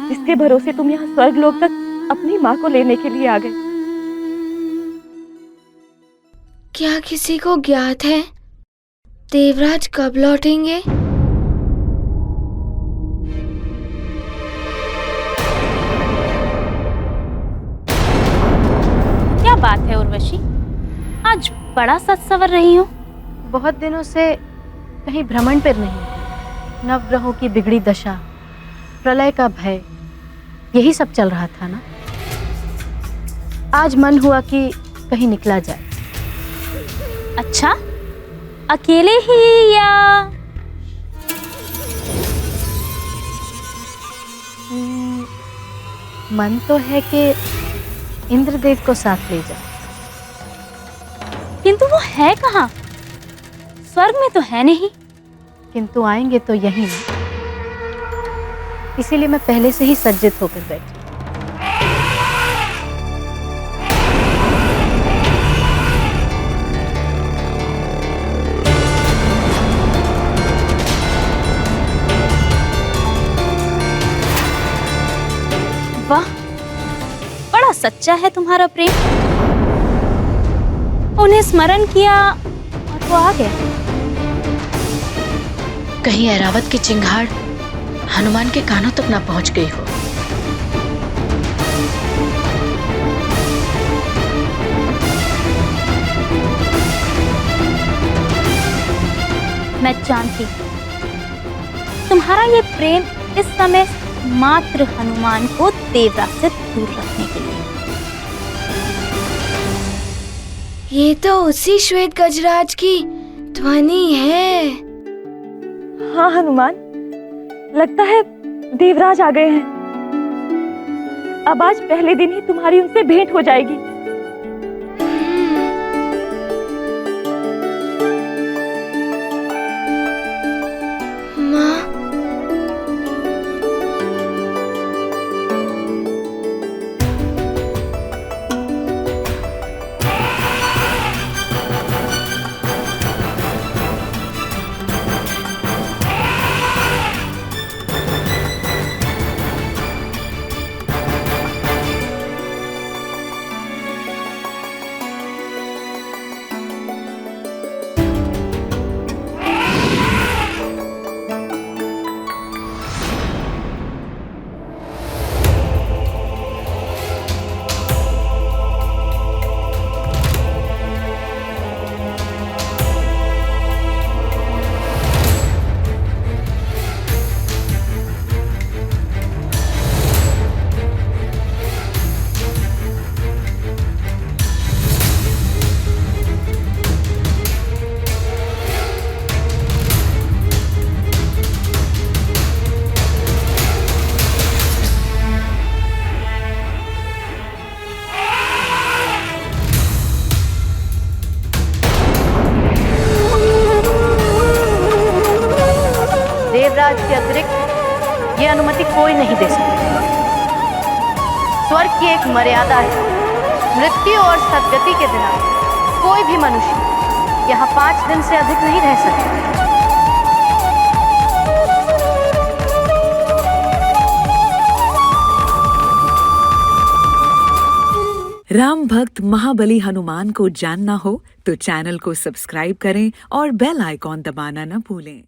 जिसके भरोसे तुम यहाँ स्वर्ग लोक तक अपनी माँ को लेने के लिए आ गए। क्या किसी को ज्ञात है देवराज कब लौटेंगे? क्या बात है उर्वशी, आज बड़ा सच सवर रही हो। बहुत दिनों से कहीं भ्रमण पर नहीं, नवग्रहों की बिगड़ी दशा, प्रलय का भय, यही सब चल रहा था ना। आज मन हुआ कि कहीं निकला जाए। अच्छा, अकेले ही या? मन तो है कि इंद्रदेव को साथ ले जाओ, किंतु वो है कहाँ? स्वर्ग में तो है नहीं। किंतु आएंगे तो यहीं ना, इसीलिए मैं पहले से ही सज्जित होकर बैठी। वाह, बड़ा सच्चा है तुम्हारा प्रेम। उन्हें स्मरण किया और वो आ गए। कहीं ऐरावत की चिंगाड़ हनुमान के कानों तक ना पहुंच गई हो। मैं जानती हूँ तुम्हारा ये प्रेम इस समय मात्र हनुमान को देवराज से दूर रखने के लिए। ये तो उसी श्वेत गजराज की ध्वनि है। हाँ हनुमान, लगता है देवराज आ गए हैं। अब आज पहले दिन ही तुम्हारी उनसे भेंट हो जाएगी। माँ, देवराज के अतिरिक्त ये अनुमति कोई नहीं दे सकता। स्वर्ग की एक मर्यादा है, मृत्यु और सद्गति के बिना कोई भी मनुष्य यहाँ 5 दिन से अधिक नहीं रह सकता। राम भक्त महाबली हनुमान को जानना हो तो चैनल को सब्सक्राइब करें और बेल आइकॉन दबाना न भूलें।